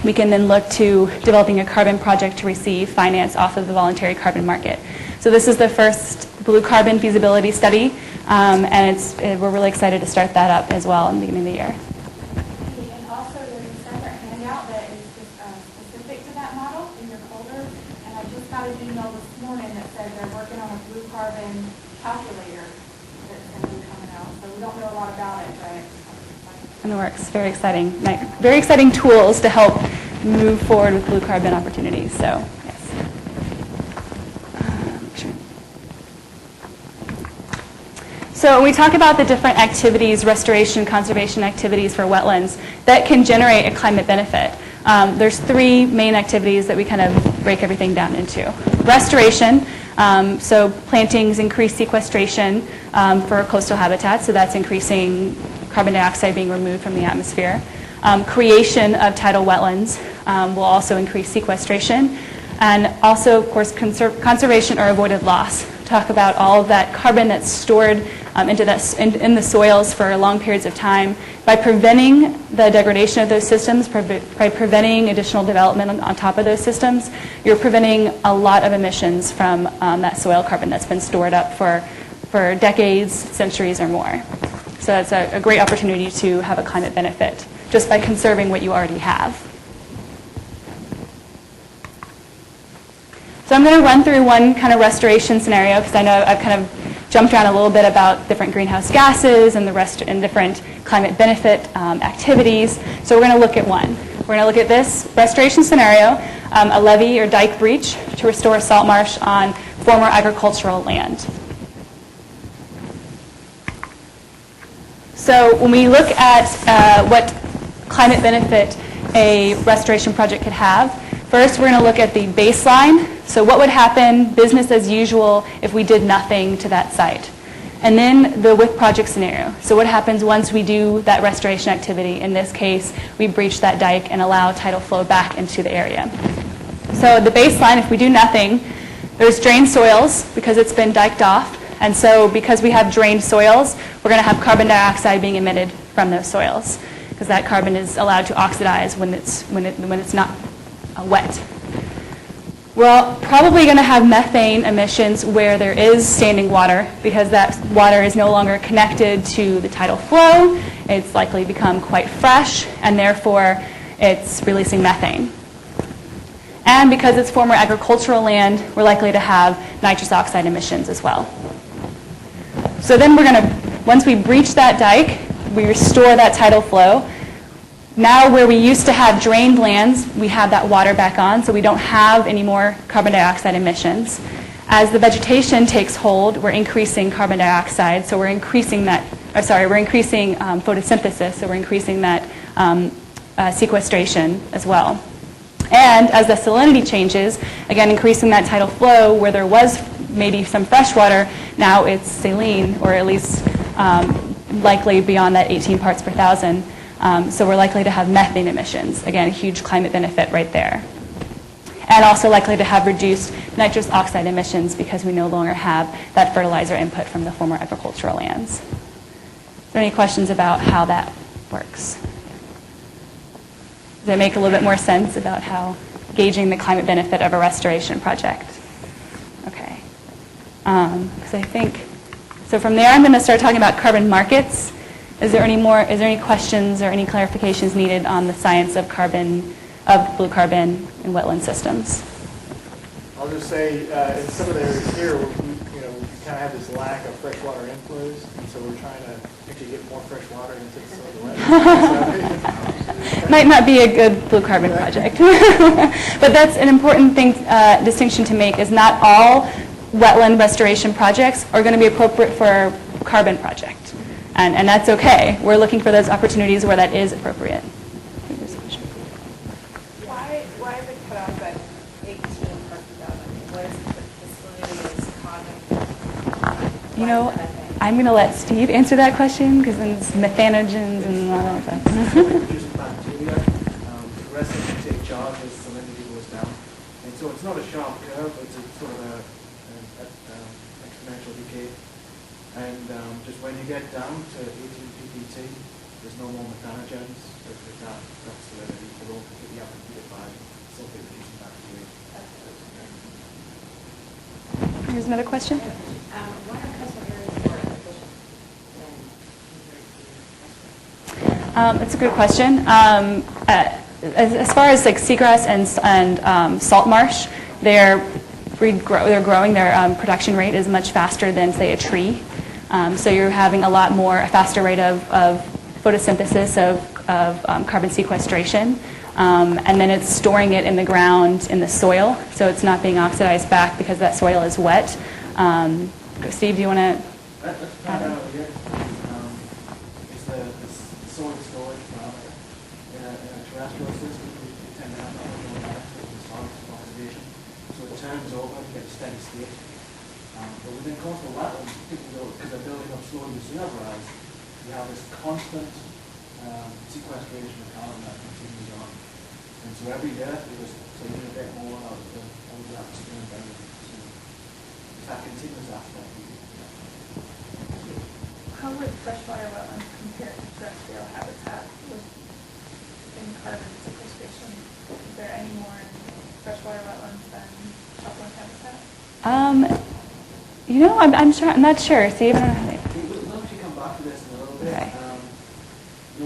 we can then look to developing a carbon project to receive finance off of the voluntary carbon market. So this is the first blue carbon feasibility study, and we're really excited to start that up as well in the beginning of the year. And also there's a separate handout that is just specific to that model in your folder, and I just got an email this morning that said they're working on a blue carbon calculator that's going to be coming out. So we don't know a lot about it, but In the works, very exciting. Very exciting tools to help move forward with blue carbon opportunities. So, yes. Sure. So when we talk about the different activities, restoration, conservation activities for wetlands that can generate a climate benefit, there's three main activities that we kind of break everything down into. Restoration, so plantings increase sequestration for coastal habitats, so that's increasing carbon dioxide being removed from the atmosphere. Creation of tidal wetlands will also increase sequestration. And also, of course, conservation or avoided loss. Talk about all of that carbon that's stored in the soils for long periods of time. By preventing the degradation of those systems, by preventing additional development on top of those systems, you're preventing a lot of emissions from that soil carbon that's been stored up for decades, centuries, or more. So it's a great opportunity to have a climate benefit just by conserving what you already have. So I'm going to run through one kind of restoration scenario because I know I've kind of jumped around a little bit about different greenhouse gases and different climate benefit activities. So we're going to look at one. We're going to look at this restoration scenario, a levee or dike breach to restore a salt marsh on former agricultural land. So when we look at what climate benefit a restoration project could have, first we're going to look at the baseline. So what would happen, business as usual, if we did nothing to that site? And then the with project scenario. So what happens once we do that restoration activity? In this case, we breach that dike and allow tidal flow back into the area. So the baseline, if we do nothing, there's drained soils because it's been diked off. And so because we have drained soils, we're going to have carbon dioxide being emitted from those soils because that carbon is allowed to oxidize when it's not wet. We're probably going to have methane emissions where there is standing water because that water is no longer connected to the tidal flow. It's likely become quite fresh, and therefore it's releasing methane. And because it's former agricultural land, we're likely to have nitrous oxide emissions as well. So then once we breach that dike, we restore that tidal flow. Now where we used to have drained lands, we have that water back on, so we don't have any more carbon dioxide emissions. As the vegetation takes hold, we're increasing carbon dioxide, so we're increasing photosynthesis, so we're increasing that sequestration as well. And as the salinity changes, again, increasing that tidal flow where there was maybe some fresh water, now it's saline, or at least likely beyond that 18 parts per thousand. So we're likely to have methane emissions. Again, a huge climate benefit right there. And also likely to have reduced nitrous oxide emissions because we no longer have that fertilizer input from the former agricultural lands. Are there any questions about how that works? Does it make a little bit more sense about how gauging the climate benefit of a restoration project? Okay. Because I think So from there, I'm going to start talking about carbon markets. Is there any questions or any clarifications needed on the science of blue carbon in wetland systems? I'll just say, in some of the areas here, we kind of have this lack of freshwater inflows, and so we're trying to actually get more fresh water into some of the wetlands. Might not be a good blue carbon project. But that's an important distinction to make, is not all wetland restoration projects are going to be appropriate for a carbon project. And that's okay. We're looking for those opportunities where that is appropriate. Why is it cut off at 18 per 2000? What is the facility is causing? I'm going to let Steve answer that question, because then it's methanogens and all that stuff. Producing bacteria, progressing to take charge as salinity goes down. And so it's not a sharp curve, it's a sort of an exponential decay. And just when you get down to 18 ppt, there's no more methanogens. That's salinity. They're all completely outcompeted by sulfate-producing bacteria. Here's another question. What are coastal areas more efficient than That's a good question. As far as like seagrass and salt marsh, they're growing. Their production rate is much faster than, say, a tree. So you're having a faster rate of photosynthesis of carbon sequestration. And then it's storing it in the ground, in the soil, so it's not being oxidized back because that soil is wet. Steve, do you want to add in? It's the soil storage parameter. In a terrestrial system, we tend to have oxidation. So it turns over and gets a steady state. But within coastal wetlands, because they're building up slowly to sea level rise, you have this constant sequestration of carbon that continues on. And so every year, it was taking a bit more out of the atmosphere and down. It's that continuous aspect. How would freshwater wetlands compare to terrestrial habitat in carbon sequestration? Is there any more in freshwater wetlands than upland habitat? I'm not sure. Steve, I don't know. We'll actually come back to this in a little bit. Okay.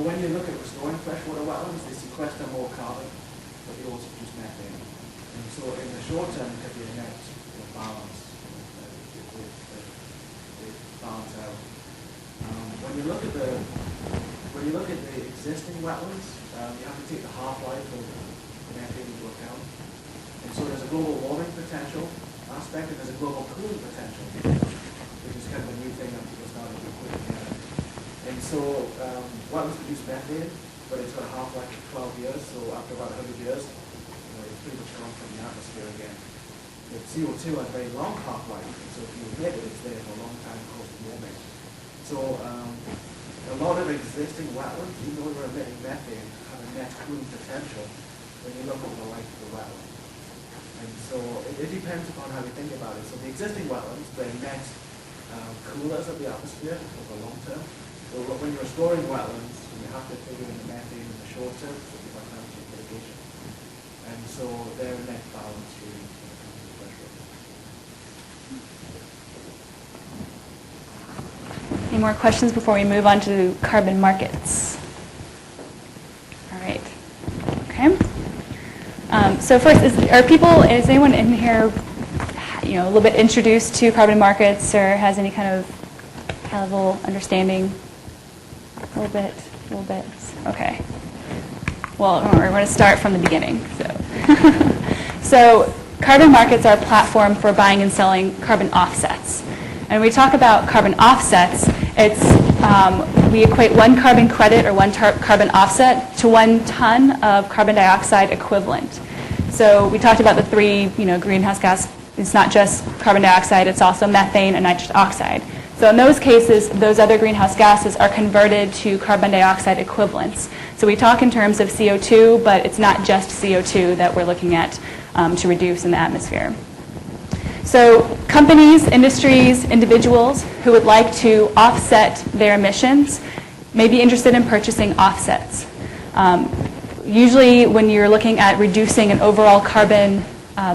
When you look at restoring freshwater wetlands, they sequester more carbon, but they also produce methane. And so in the short term, it could be a net balance. They balance out. When you look at the existing wetlands, you have to take the half-life of the methane into account. And so there's a global warming potential aspect, and there's a global cooling potential, which is kind of a new thing that people started to put together. And so wetlands produce methane, but it's got a half-life of 12 years, so after about 100 years, it's pretty much gone from the atmosphere again. But CO2 has a very long half-life, and so if you emit it, it's there for a long time, causing warming. So a lot of existing wetlands, even though we're emitting methane, have a net cooling potential when you look over the life of the wetland. And so it depends upon how you think about it. So the existing wetlands, they're net coolers of the atmosphere over the long term. So when you're restoring wetlands, you have to figure in the methane in the short term, so you have climate mitigation. And so they're a net balance really when it comes to freshwater. Any more questions before we move on to carbon markets? All right. Okay. So first, is anyone in here, a little bit introduced to carbon markets or has any kind of high-level understanding? A little bit. Okay. Well, we're going to start from the beginning. So carbon markets are a platform for buying and selling carbon offsets. And when we talk about carbon offsets, we equate one carbon credit or one carbon offset to 1 ton of carbon dioxide equivalent. So we talked about the three, greenhouse gas. It's not just carbon dioxide, it's also methane and nitrous oxide. So in those cases, those other greenhouse gases are converted to carbon dioxide equivalents. So we talk in terms of CO2, but it's not just CO2 that we're looking at to reduce in the atmosphere. So companies, industries, individuals who would like to offset their emissions may be interested in purchasing offsets. Usually when you're looking at reducing an overall carbon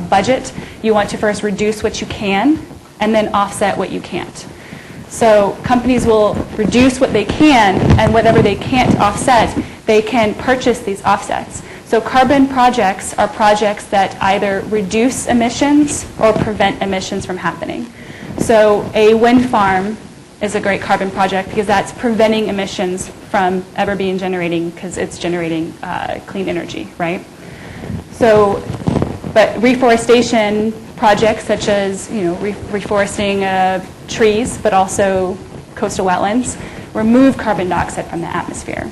budget, you want to first reduce what you can and then offset what you can't. So companies will reduce what they can, and whatever they can't offset, they can purchase these offsets. So carbon projects are projects that either reduce emissions or prevent emissions from happening. So a wind farm is a great carbon project because that's preventing emissions from ever being generating, because it's generating clean energy, right? So, but reforestation projects such as, reforesting trees, but also coastal wetlands, remove carbon dioxide from the atmosphere.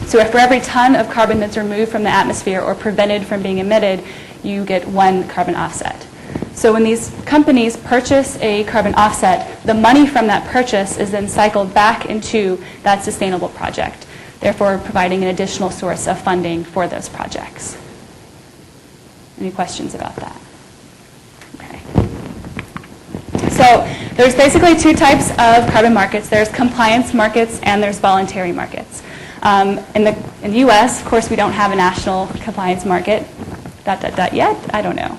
So for every ton of carbon that's removed from the atmosphere or prevented from being emitted, you get 1 carbon offset. So when these companies purchase a carbon offset, the money from that purchase is then cycled back into that sustainable project, therefore providing an additional source of funding for those projects. Any questions about that? Okay. So there's basically 2 types of carbon markets. There's compliance markets and there's voluntary markets. In the U.S., of course, we don't have a national compliance market yet. I don't know.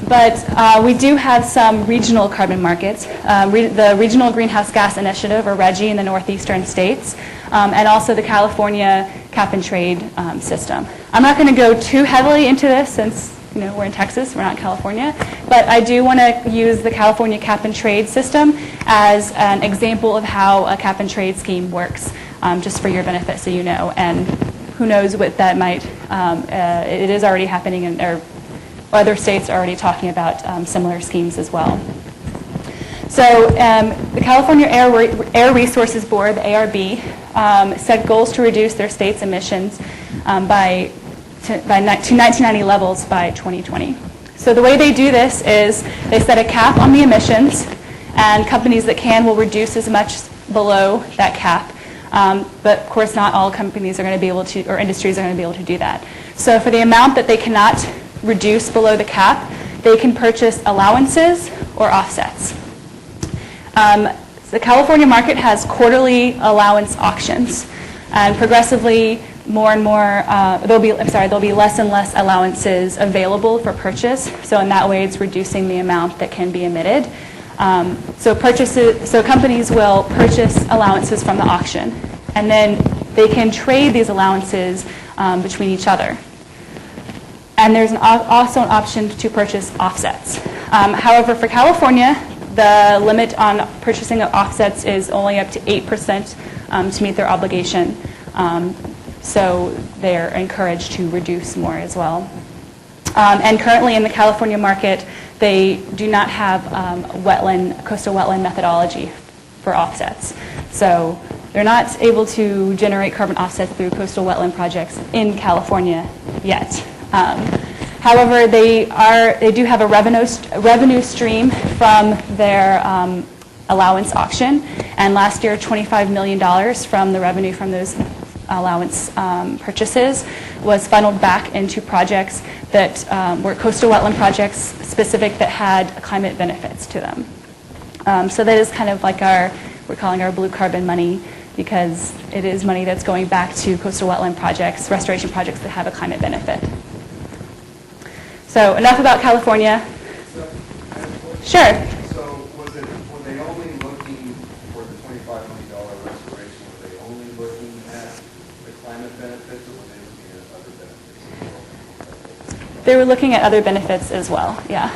But we do have some regional carbon markets. The Regional Greenhouse Gas Initiative, or RGGI, in the northeastern states, and also the California cap and trade system. I'm not going to go too heavily into this since we're in Texas, we're not in California, but I do want to use the California cap and trade system as an example of how a cap and trade scheme works, just for your benefit so you know. And who knows what that might, it is already happening, or other states are already talking about similar schemes as well. So the California Air Resources Board, the ARB, set goals to reduce their state's emissions to 1990 levels by 2020. So the way they do this is they set a cap on the emissions, and companies that can will reduce as much below that cap. But of course, not all companies are going to be able to, or industries are going to be able to do that. So for the amount that they cannot reduce below the cap, they can purchase allowances or offsets. The California market has quarterly allowance auctions, and progressively more and more, there'll be less and less allowances available for purchase. So in that way, it's reducing the amount that can be emitted. So companies will purchase allowances from the auction, and then they can trade these allowances between each other. And there's also an option to purchase offsets. However, for California, the limit on purchasing of offsets is only up to 8% to meet their obligation. So they're encouraged to reduce more as well. And currently in the California market, they do not have coastal wetland methodology for offsets. So they're not able to generate carbon offsets through coastal wetland projects in California yet. However, they do have a revenue stream from their allowance auction, and last year $25 million from the revenue from those allowance purchases was funneled back into projects that were coastal wetland projects specific that had climate benefits to them. So that is kind of like we're calling our blue carbon money, because it is money that's going back to coastal wetland projects, restoration projects that have a climate benefit. So enough about California. Sure. So were they only looking for the $25 million restoration? Were they only looking at the climate benefits, or were they looking at other benefits? They were looking at other benefits as well, yeah.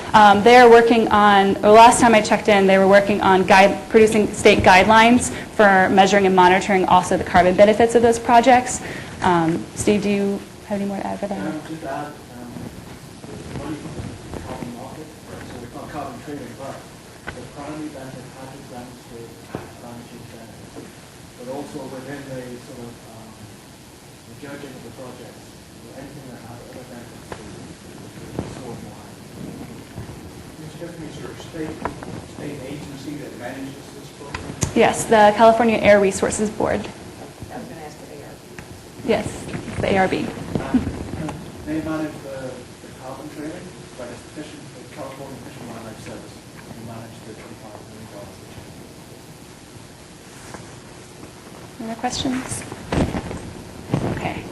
They are working on, last time I checked in, they were working on producing state guidelines for measuring and monitoring also the carbon benefits of those projects. Steve, do you have any more to add for that? Just add, money from carbon market, so it's not carbon trading, but the primary benefit has its downstream benefits, but also within the sort of the judging of the projects, anything that has other benefits is sort of more. Ms. Stefanie, is there a state agency that manages this program? Yes, the California Air Resources Board. I was going to ask the ARB. Yes, the ARB. They manage the carbon trading, but it's the California Fish and Wildlife Service who manage the $25 million. Any other questions? Okay.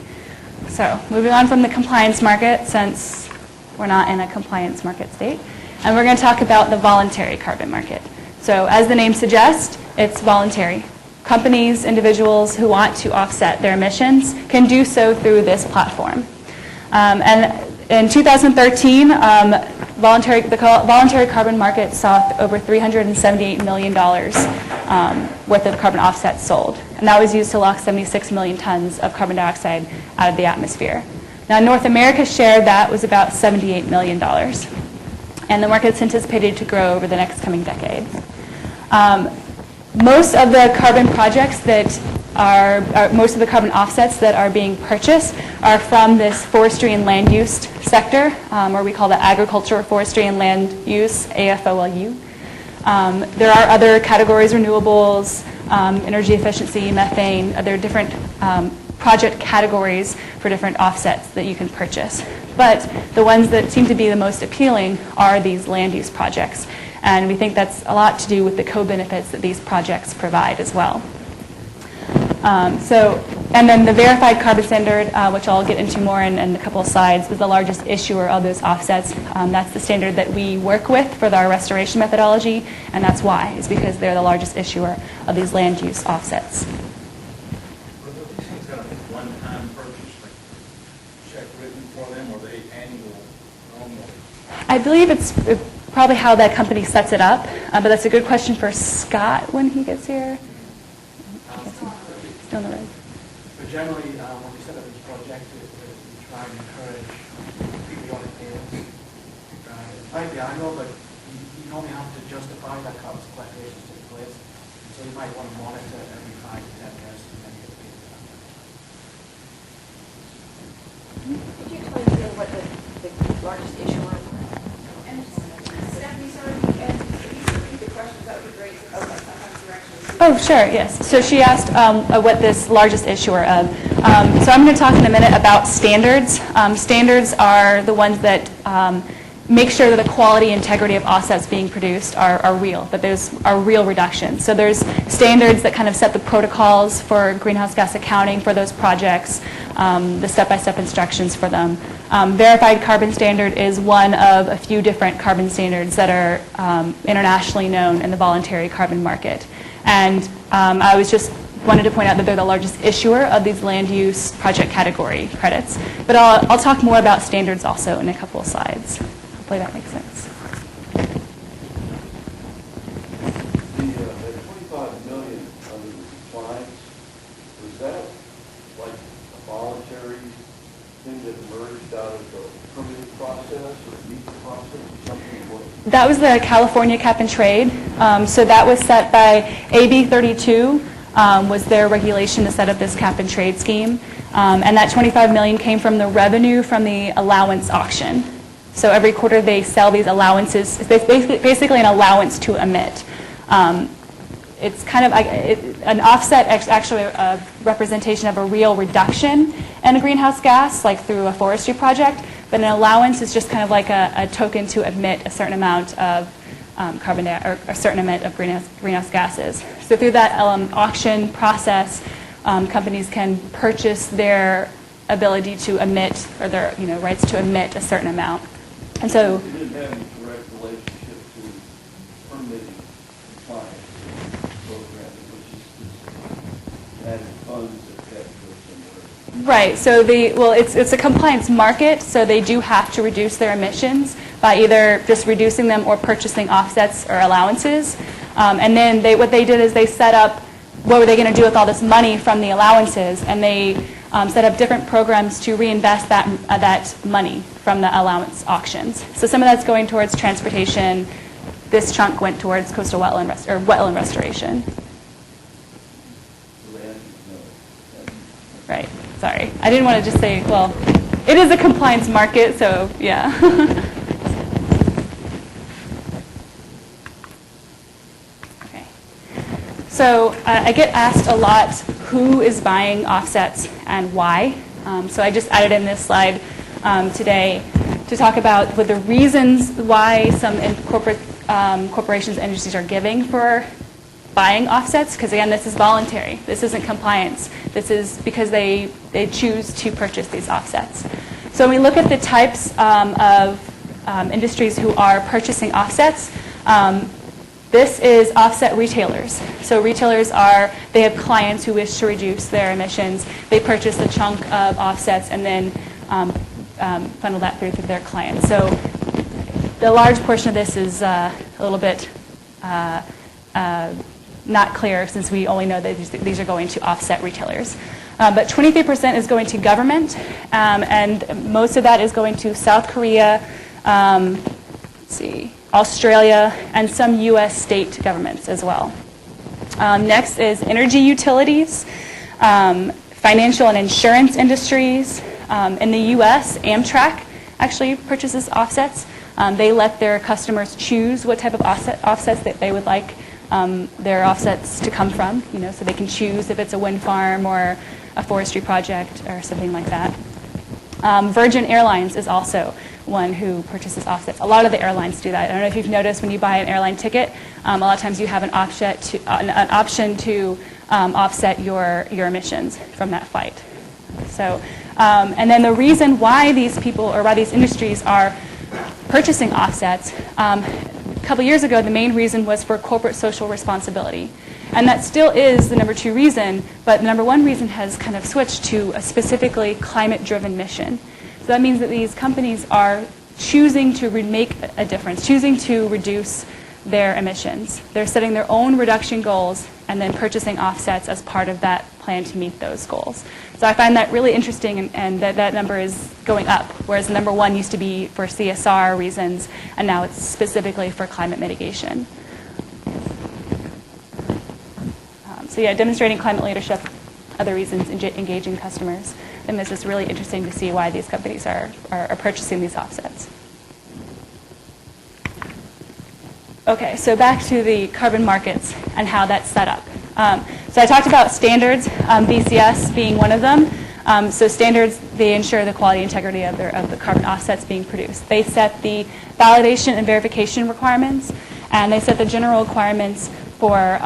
So moving on from the compliance market, since we're not in a compliance market state, and we're going to talk about the voluntary carbon market. So as the name suggests, It's voluntary. Companies, individuals who want to offset their emissions can do so through this platform. And in 2013, the voluntary carbon market saw over $378 million worth of carbon offsets sold. And that was used to lock 76 million tons of carbon dioxide out of the atmosphere. Now, North America's share of that was about $78 million. And the market's anticipated to grow over the next coming decade. Most of the carbon projects that most of the carbon offsets that are being purchased are from this forestry and land use sector, or we call that agriculture, forestry and land use, AFOLU. There are other categories, renewables, energy efficiency, methane, other different project categories for different offsets that you can purchase. But the ones that seem to be the most appealing are these land use projects. And we think that's a lot to do with the co-benefits that these projects provide as well. And then the verified carbon standard, which I'll get into more in a couple of slides, is the largest issuer of those offsets. That's the standard that we work with for our restoration methodology, and that's why. It's because they're the largest issuer of these land use offsets. Were these things going to be one-time purchase, like check written for them, or they annual normal? I believe it's probably how that company sets it up, but that's a good question for Scott when he gets here. Still on the road. But generally, when we set up this project, we try and encourage periodic payments. It might be annual, but you normally have to justify that carbon sequestration takes place. So you might want to monitor every 5 to 10 years and then get paid for that. Could you explain what the largest issue was? And Stephanie, sorry, if you could repeat the questions, that would be great. Okay. Sometimes we're actually... Oh, sure, yes. So she asked what this largest issuer of. So I'm going to talk in a minute about standards. Standards are the ones that make sure that the quality and integrity of offsets being produced are real, that there's are real reductions. So there's standards that kind of set the protocols for greenhouse gas accounting for those projects, the step-by-step instructions for them. Verified carbon standard is one of a few different carbon standards that are internationally known in the voluntary carbon market. And I was just wanted to point out that they're the largest issuer of these land use project category credits. But I'll talk more about standards also in a couple of slides. Hopefully that makes sense. The 25 million under the compliance, was that like a voluntary thing that emerged out of the permitting process or NEPA process or something? That was the California Cap and Trade. So that was set by AB 32 was their regulation to set up this cap and trade scheme. And that 25 million came from the revenue from the allowance auction. So every quarter they sell these allowances. It's basically an allowance to emit. It's kind of an offset, actually a representation of a real reduction in a greenhouse gas, like through a forestry project. But an allowance is just kind of like a token to emit a certain amount of carbon or a certain amount of greenhouse gases. So through that auction process, companies can purchase their ability to emit, or their rights to emit a certain amount. And so It didn't have any direct relationship to permitting compliance program, which is added funds that have to go somewhere. right, so it's a compliance market, so they do have to reduce their emissions by either just reducing them or purchasing offsets or allowances. And then what they did is they set up what were they going to do with all this money from the allowances, and they set up different programs to reinvest that money from the allowance auctions. So some of that's going towards transportation. This chunk went towards coastal wetland wetland restoration. Right. Sorry, I didn't want to just say. Well, it is a compliance market, so yeah. Okay. So I get asked a lot who is buying offsets and why. So I just added in this slide today to talk about the reasons why some corporations and industries are giving for buying offsets, because again, this is voluntary. This isn't compliance. This is because they choose to purchase these offsets. So when we look at the types of industries who are purchasing offsets, This is offset retailers. So retailers they have clients who wish to reduce their emissions. They purchase a chunk of offsets and then funnel that through to their clients. So the large portion of this is a little bit not clear, since we only know that these are going to offset retailers. But 23% is going to government, and most of that is going to South Korea, Australia, and some U.S. state governments as well. Next is energy utilities, financial and insurance industries. In the U.S., Amtrak actually purchases offsets. They let their customers choose what type of offsets that they would like their offsets to come from, so they can choose if it's a wind farm or a forestry project or something like that. Virgin Airlines is also one who purchases offsets. A lot of the airlines do that. I don't know if you've noticed when you buy an airline ticket, a lot of times you have an option to offset your emissions from that flight. So, and then the reason why these people or why these industries are purchasing offsets, a couple years ago, the main reason was for corporate social responsibility. And that still is the number 2 reason, but the number 1 reason has kind of switched to a specifically climate-driven mission. So that means that these companies are choosing to make a difference, choosing to reduce their emissions. They're setting their own reduction goals and then purchasing offsets as part of that plan to meet those goals. So I find that really interesting, and that number is going up, whereas the number 1 used to be for CSR reasons, and now it's specifically for climate mitigation. So yeah, demonstrating climate leadership, other reasons, engaging customers. And this is really interesting to see why these companies are purchasing these offsets. Okay, so back to the carbon markets and how that's set up. So I talked about standards, BCS being one of them. So standards, they ensure the quality and integrity of the carbon offsets being produced. They set the validation and verification requirements, and they set the general requirements for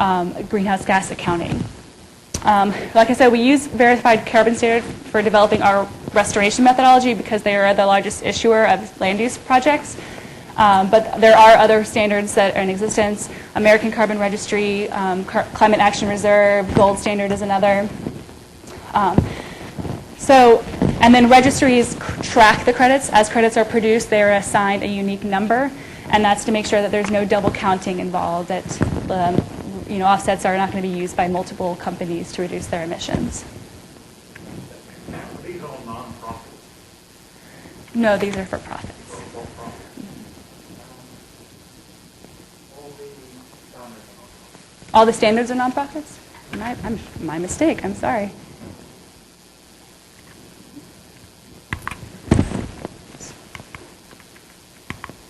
greenhouse gas accounting. Like I said, we use verified carbon standard for developing our restoration methodology because they are the largest issuer of land use projects. But there are other standards that are in existence. American Carbon Registry, Climate Action Reserve, Gold Standard is another. And then registries track the credits. As credits are produced, they are assigned a unique number, and that's to make sure that there's no double counting involved, that offsets are not going to be used by multiple companies to reduce their emissions. Are these all non-profits? No, these are for profits. All the standards are nonprofits? My mistake, I'm sorry.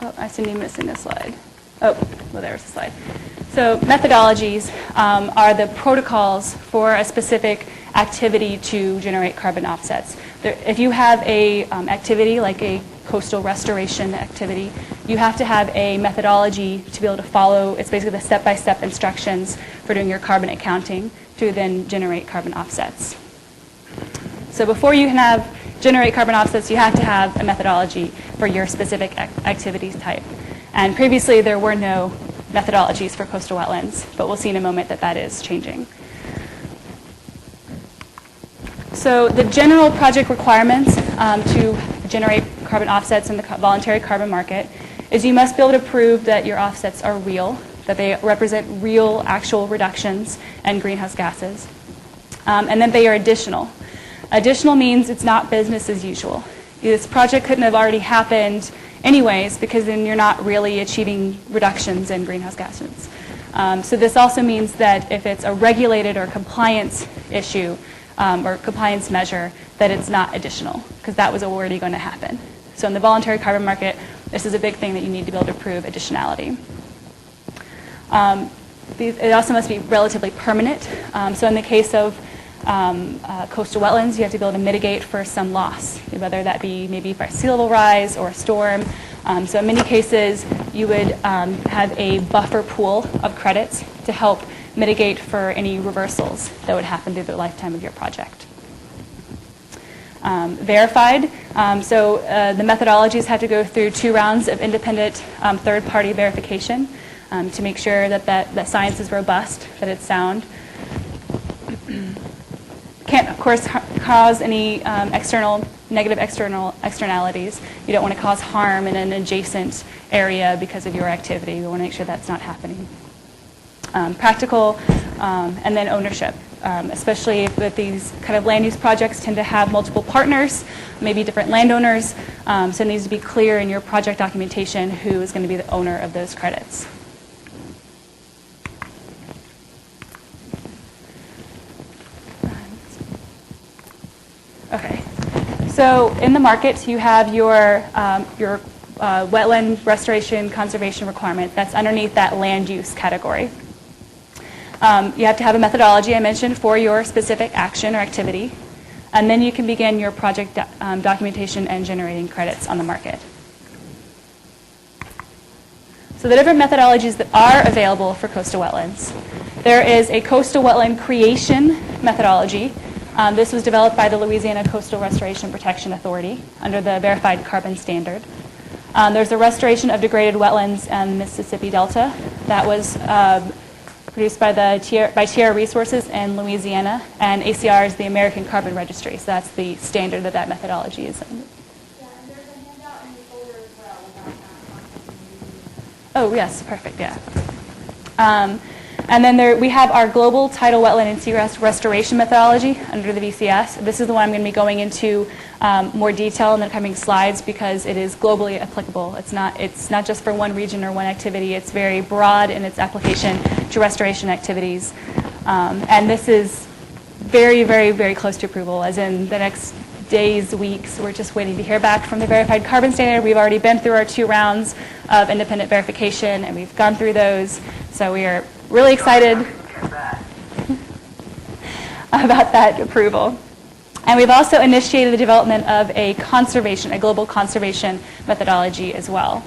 Oh, I seem to be missing a slide. Oh, well, there's a slide. So methodologies are the protocols for a specific activity to generate carbon offsets. If you have a activity like a coastal restoration activity, you have to have a methodology to be able to follow. It's basically the step-by-step instructions for doing your carbon accounting to then generate carbon offsets. So before you can generate carbon offsets, you have to have a methodology for your specific activity type. And previously, there were no methodologies for coastal wetlands, but we'll see in a moment that that is changing. So the general project requirements to generate carbon offsets in the voluntary carbon market is you must be able to prove that your offsets are real, that they represent real actual reductions in greenhouse gases, and then they are additional. Additional means it's not business as usual. This project couldn't have already happened anyways, because then you're not really achieving reductions in greenhouse gases. So this also means that if it's a regulated or compliance issue or compliance measure, that it's not additional, because that was already going to happen. So in the voluntary carbon market, this is a big thing that you need to be able to prove additionality. It also must be relatively permanent. So in the case of coastal wetlands, you have to be able to mitigate for some loss, whether that be maybe by sea level rise or a storm. So in many cases, you would have a buffer pool of credits to help mitigate for any reversals that would happen through the lifetime of your project. Verified, so the methodologies have to go through 2 rounds of independent third-party verification. to make sure that science is robust, that it's sound. Can't, of course, cause any negative externalities. You don't want to cause harm in an adjacent area because of your activity. We want to make sure that's not happening. Practical, and then ownership. Especially with these kind of land use projects tend to have multiple partners, maybe different landowners, so it needs to be clear in your project documentation who is going to be the owner of those credits. Okay, so in the market you have your wetland restoration conservation requirement that's underneath that land use category. You have to have a methodology I mentioned for your specific action or activity, and then you can begin your project documentation and generating credits on the market. So the different methodologies that are available for coastal wetlands. There is a coastal wetland creation methodology. This was developed by the Louisiana Coastal Restoration Protection Authority under the Verified Carbon Standard. There's a restoration of degraded wetlands in the Mississippi Delta. That was produced by Tierra Resources in Louisiana, and ACR is the American Carbon Registry, so that's the standard that methodology is in. Yeah, and there's a handout in the folder as well about that. Oh, yes, perfect, yeah. And then we have our global tidal wetland and seagrass restoration methodology under the VCS. This is the one I'm going to be going into more detail in the coming slides because it is globally applicable. It's not just for one region or one activity. It's very broad in its application to restoration activities. And this is very, very, very close to approval, as in the next days, weeks. We're just waiting to hear back from the Verified Carbon Standard. We've already been through our 2 rounds of independent verification, and we've gone through those. So we are really excited about that approval. And we've also initiated the development of a global conservation methodology as well.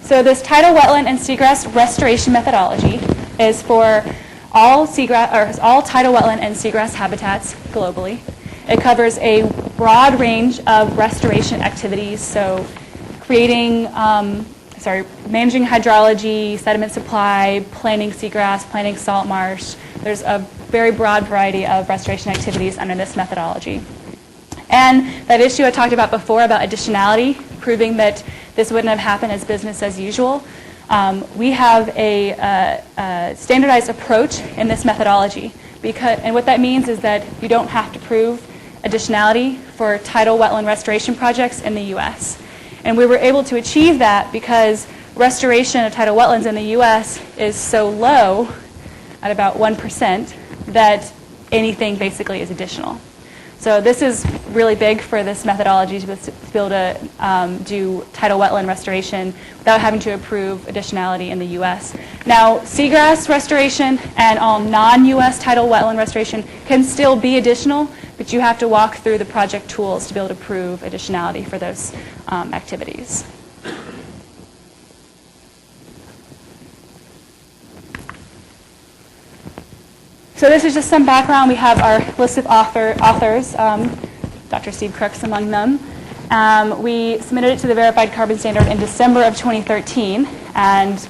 So this tidal wetland and seagrass restoration methodology is for all tidal wetland and seagrass habitats globally. It covers a broad range of restoration activities, so managing hydrology, sediment supply, planting seagrass, planting salt marsh. There's a very broad variety of restoration activities under this methodology. And that issue I talked about before about additionality, proving that this wouldn't have happened as business as usual. We have a standardized approach in this methodology, and what that means is that you don't have to prove additionality for tidal wetland restoration projects in the U.S. And we were able to achieve that because restoration of tidal wetlands in the U.S. is so low, at about 1%, that anything basically is additional. So this is really big for this methodology to be able to do tidal wetland restoration without having to approve additionality in the U.S. Now, seagrass restoration and all non-U.S. tidal wetland restoration can still be additional, but you have to walk through the project tools to be able to prove additionality for those activities. So this is just some background. We have our list of authors, Dr. Steve Crooks among them. We submitted it to the Verified Carbon Standard in December of 2013, and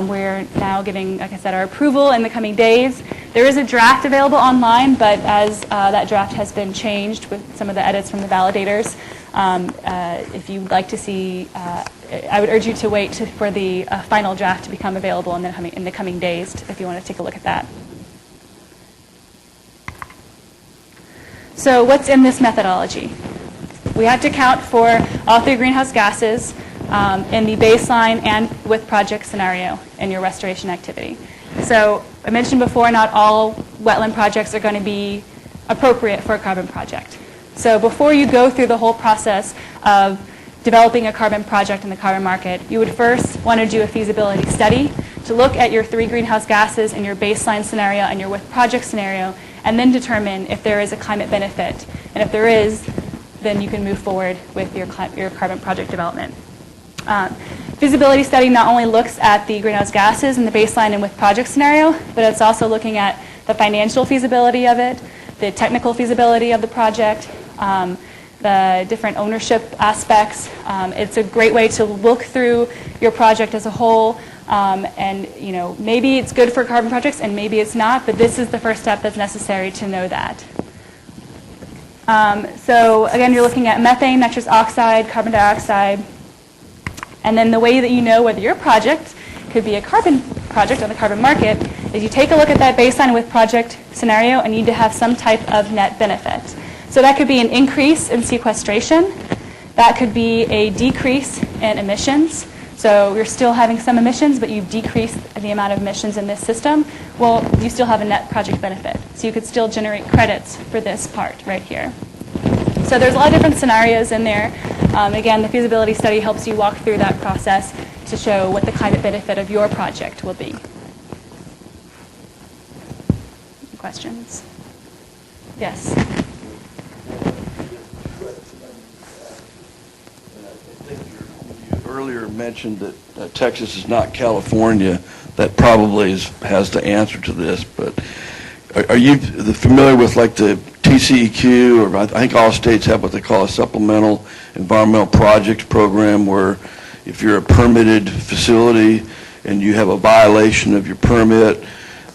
we're now getting, like I said, our approval in the coming days. There is a draft available online, but as that draft has been changed with some of the edits from the validators, if you'd like to see, I would urge you to wait for the final draft to become available in the coming days if you want to take a look at that. So what's in this methodology? We have to account for all 3 greenhouse gases in the baseline and with project scenario in your restoration activity. So I mentioned before, not all wetland projects are going to be appropriate for a carbon project. So before you go through the whole process of developing a carbon project in the carbon market, you would first want to do a feasibility study to look at your 3 greenhouse gases in your baseline scenario and your with project scenario, and then determine if there is a climate benefit. And if there is, then you can move forward with your carbon project development. Feasibility study not only looks at the greenhouse gases in the baseline and with project scenario, but it's also looking at the financial feasibility of it, the technical feasibility of the project, the different ownership aspects. It's a great way to look through your project as a whole, and maybe it's good for carbon projects and maybe it's not, but this is the first step that's necessary to know that. So again, you're looking at methane, nitrous oxide, carbon dioxide, and then the way that you know whether your project could be a carbon project on the carbon market is you take a look at that baseline with project scenario and need to have some type of net benefit. So that could be an increase in sequestration. That could be a decrease in emissions. So you're still having some emissions, but you've decreased the amount of emissions in this system. Well, you still have a net project benefit. So you could still generate credits for this part right here. So there's a lot of different scenarios in there. Again, the feasibility study helps you walk through that process to show what the climate benefit of your project will be. Questions? Yes. You earlier mentioned that Texas is not California. That probably has the answer to this, but are you familiar with like the TCEQ, or I think all states have what they call a supplemental environmental projects program, where if you're a permitted facility and you have a violation of your permit,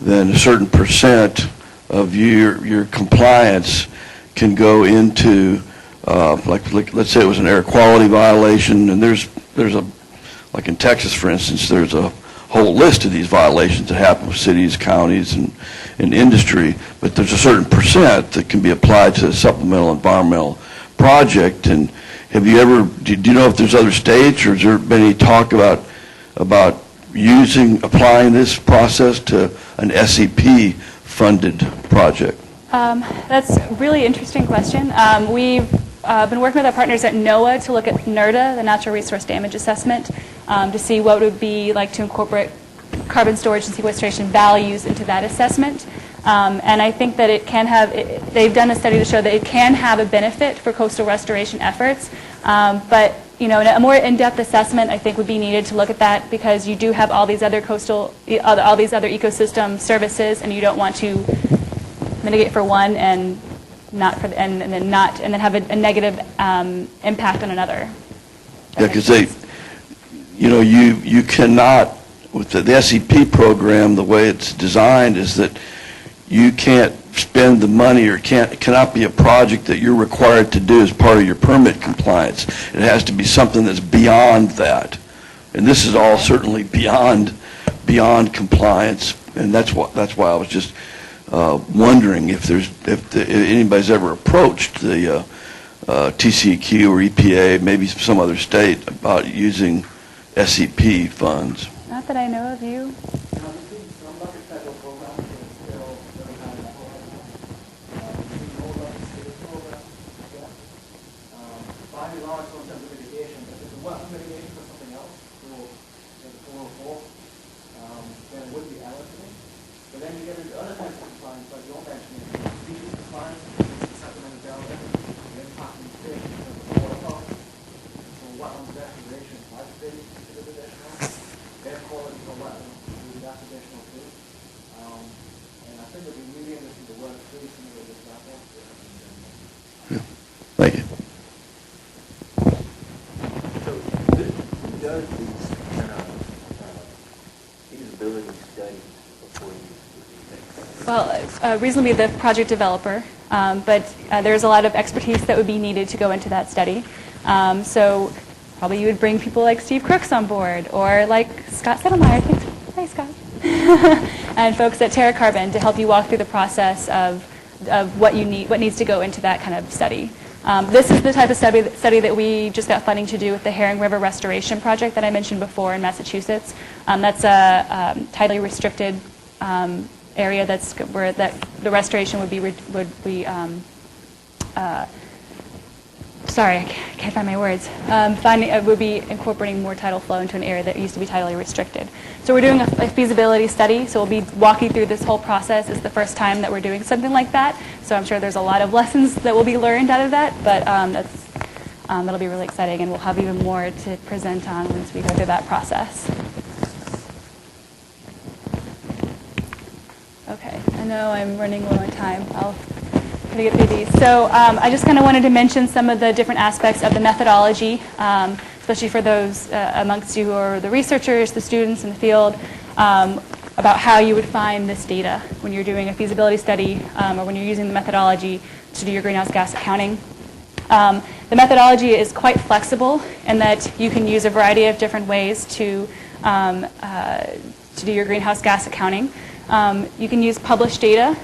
then a certain percent of your compliance can go into, like let's say it was an air quality violation, and there's a, like in Texas, for instance, there's a whole list of these violations that happen with cities, counties, and industry, but there's a certain percent that can be applied to a supplemental environmental project. And have you ever, do you know if there's other states, or has there been any talk about applying this process to an SEP-funded project? That's a really interesting question. We've been working with our partners at NOAA to look at NERDA, the Natural Resource Damage Assessment, to see what it would be like to incorporate carbon storage and sequestration values into that assessment. And I think that it can have, they've done a study to show that it can have a benefit for coastal restoration efforts. But a more in-depth assessment, I think, would be needed to look at that, because you do have all these other all these other ecosystem services, and you don't want to mitigate for one and not for and then have a negative impact on another. Yeah, because you cannot, with the SEP program, the way it's designed is that you can't spend the money, or cannot be a project that you're required to do as part of your permit compliance. It has to be something that's beyond that, and this is all certainly beyond compliance. And that's why I was just wondering if anybody's ever approached the TCEQ or EPA, maybe some other state, about using SEP funds. Not that I know of. You? Thank you. So, who does these kind of feasibility studies before you? Well, reasonably the project developer, but there's a lot of expertise that would be needed to go into that study. So probably you would bring people like Steve Crooks on board, or like Scott Settlemeyer, I think. Hi, Scott. And folks at Terra Carbon to help you walk through the process of what needs to go into that kind of study. This is the type of study that we just got funding to do with the Herring River Restoration Project that I mentioned before in Massachusetts. That's a tidally restricted area that's where the restoration would be sorry, I can't find my words. Would be incorporating more tidal flow into an area that used to be tidally restricted. So we're doing a feasibility study, so we'll be walking through this whole process. It's the first time that we're doing something like that, so I'm sure there's a lot of lessons that will be learned out of that, but that'll be really exciting, and we'll have even more to present on once we go through that process. Okay, I know I'm running low on time. I'll Pretty good through these. So I just kind of wanted to mention some of the different aspects of the methodology, especially for those amongst you who are the researchers, the students in the field, about how you would find this data when you're doing a feasibility study or when you're using the methodology to do your greenhouse gas accounting. The methodology is quite flexible in that you can use a variety of different ways to do your greenhouse gas accounting. You can use published data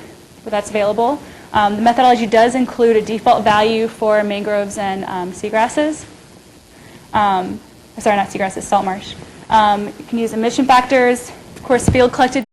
where that's available. The methodology does include a default value for mangroves and seagrasses. Sorry, not seagrasses, salt marsh. You can use emission factors, of course, field collected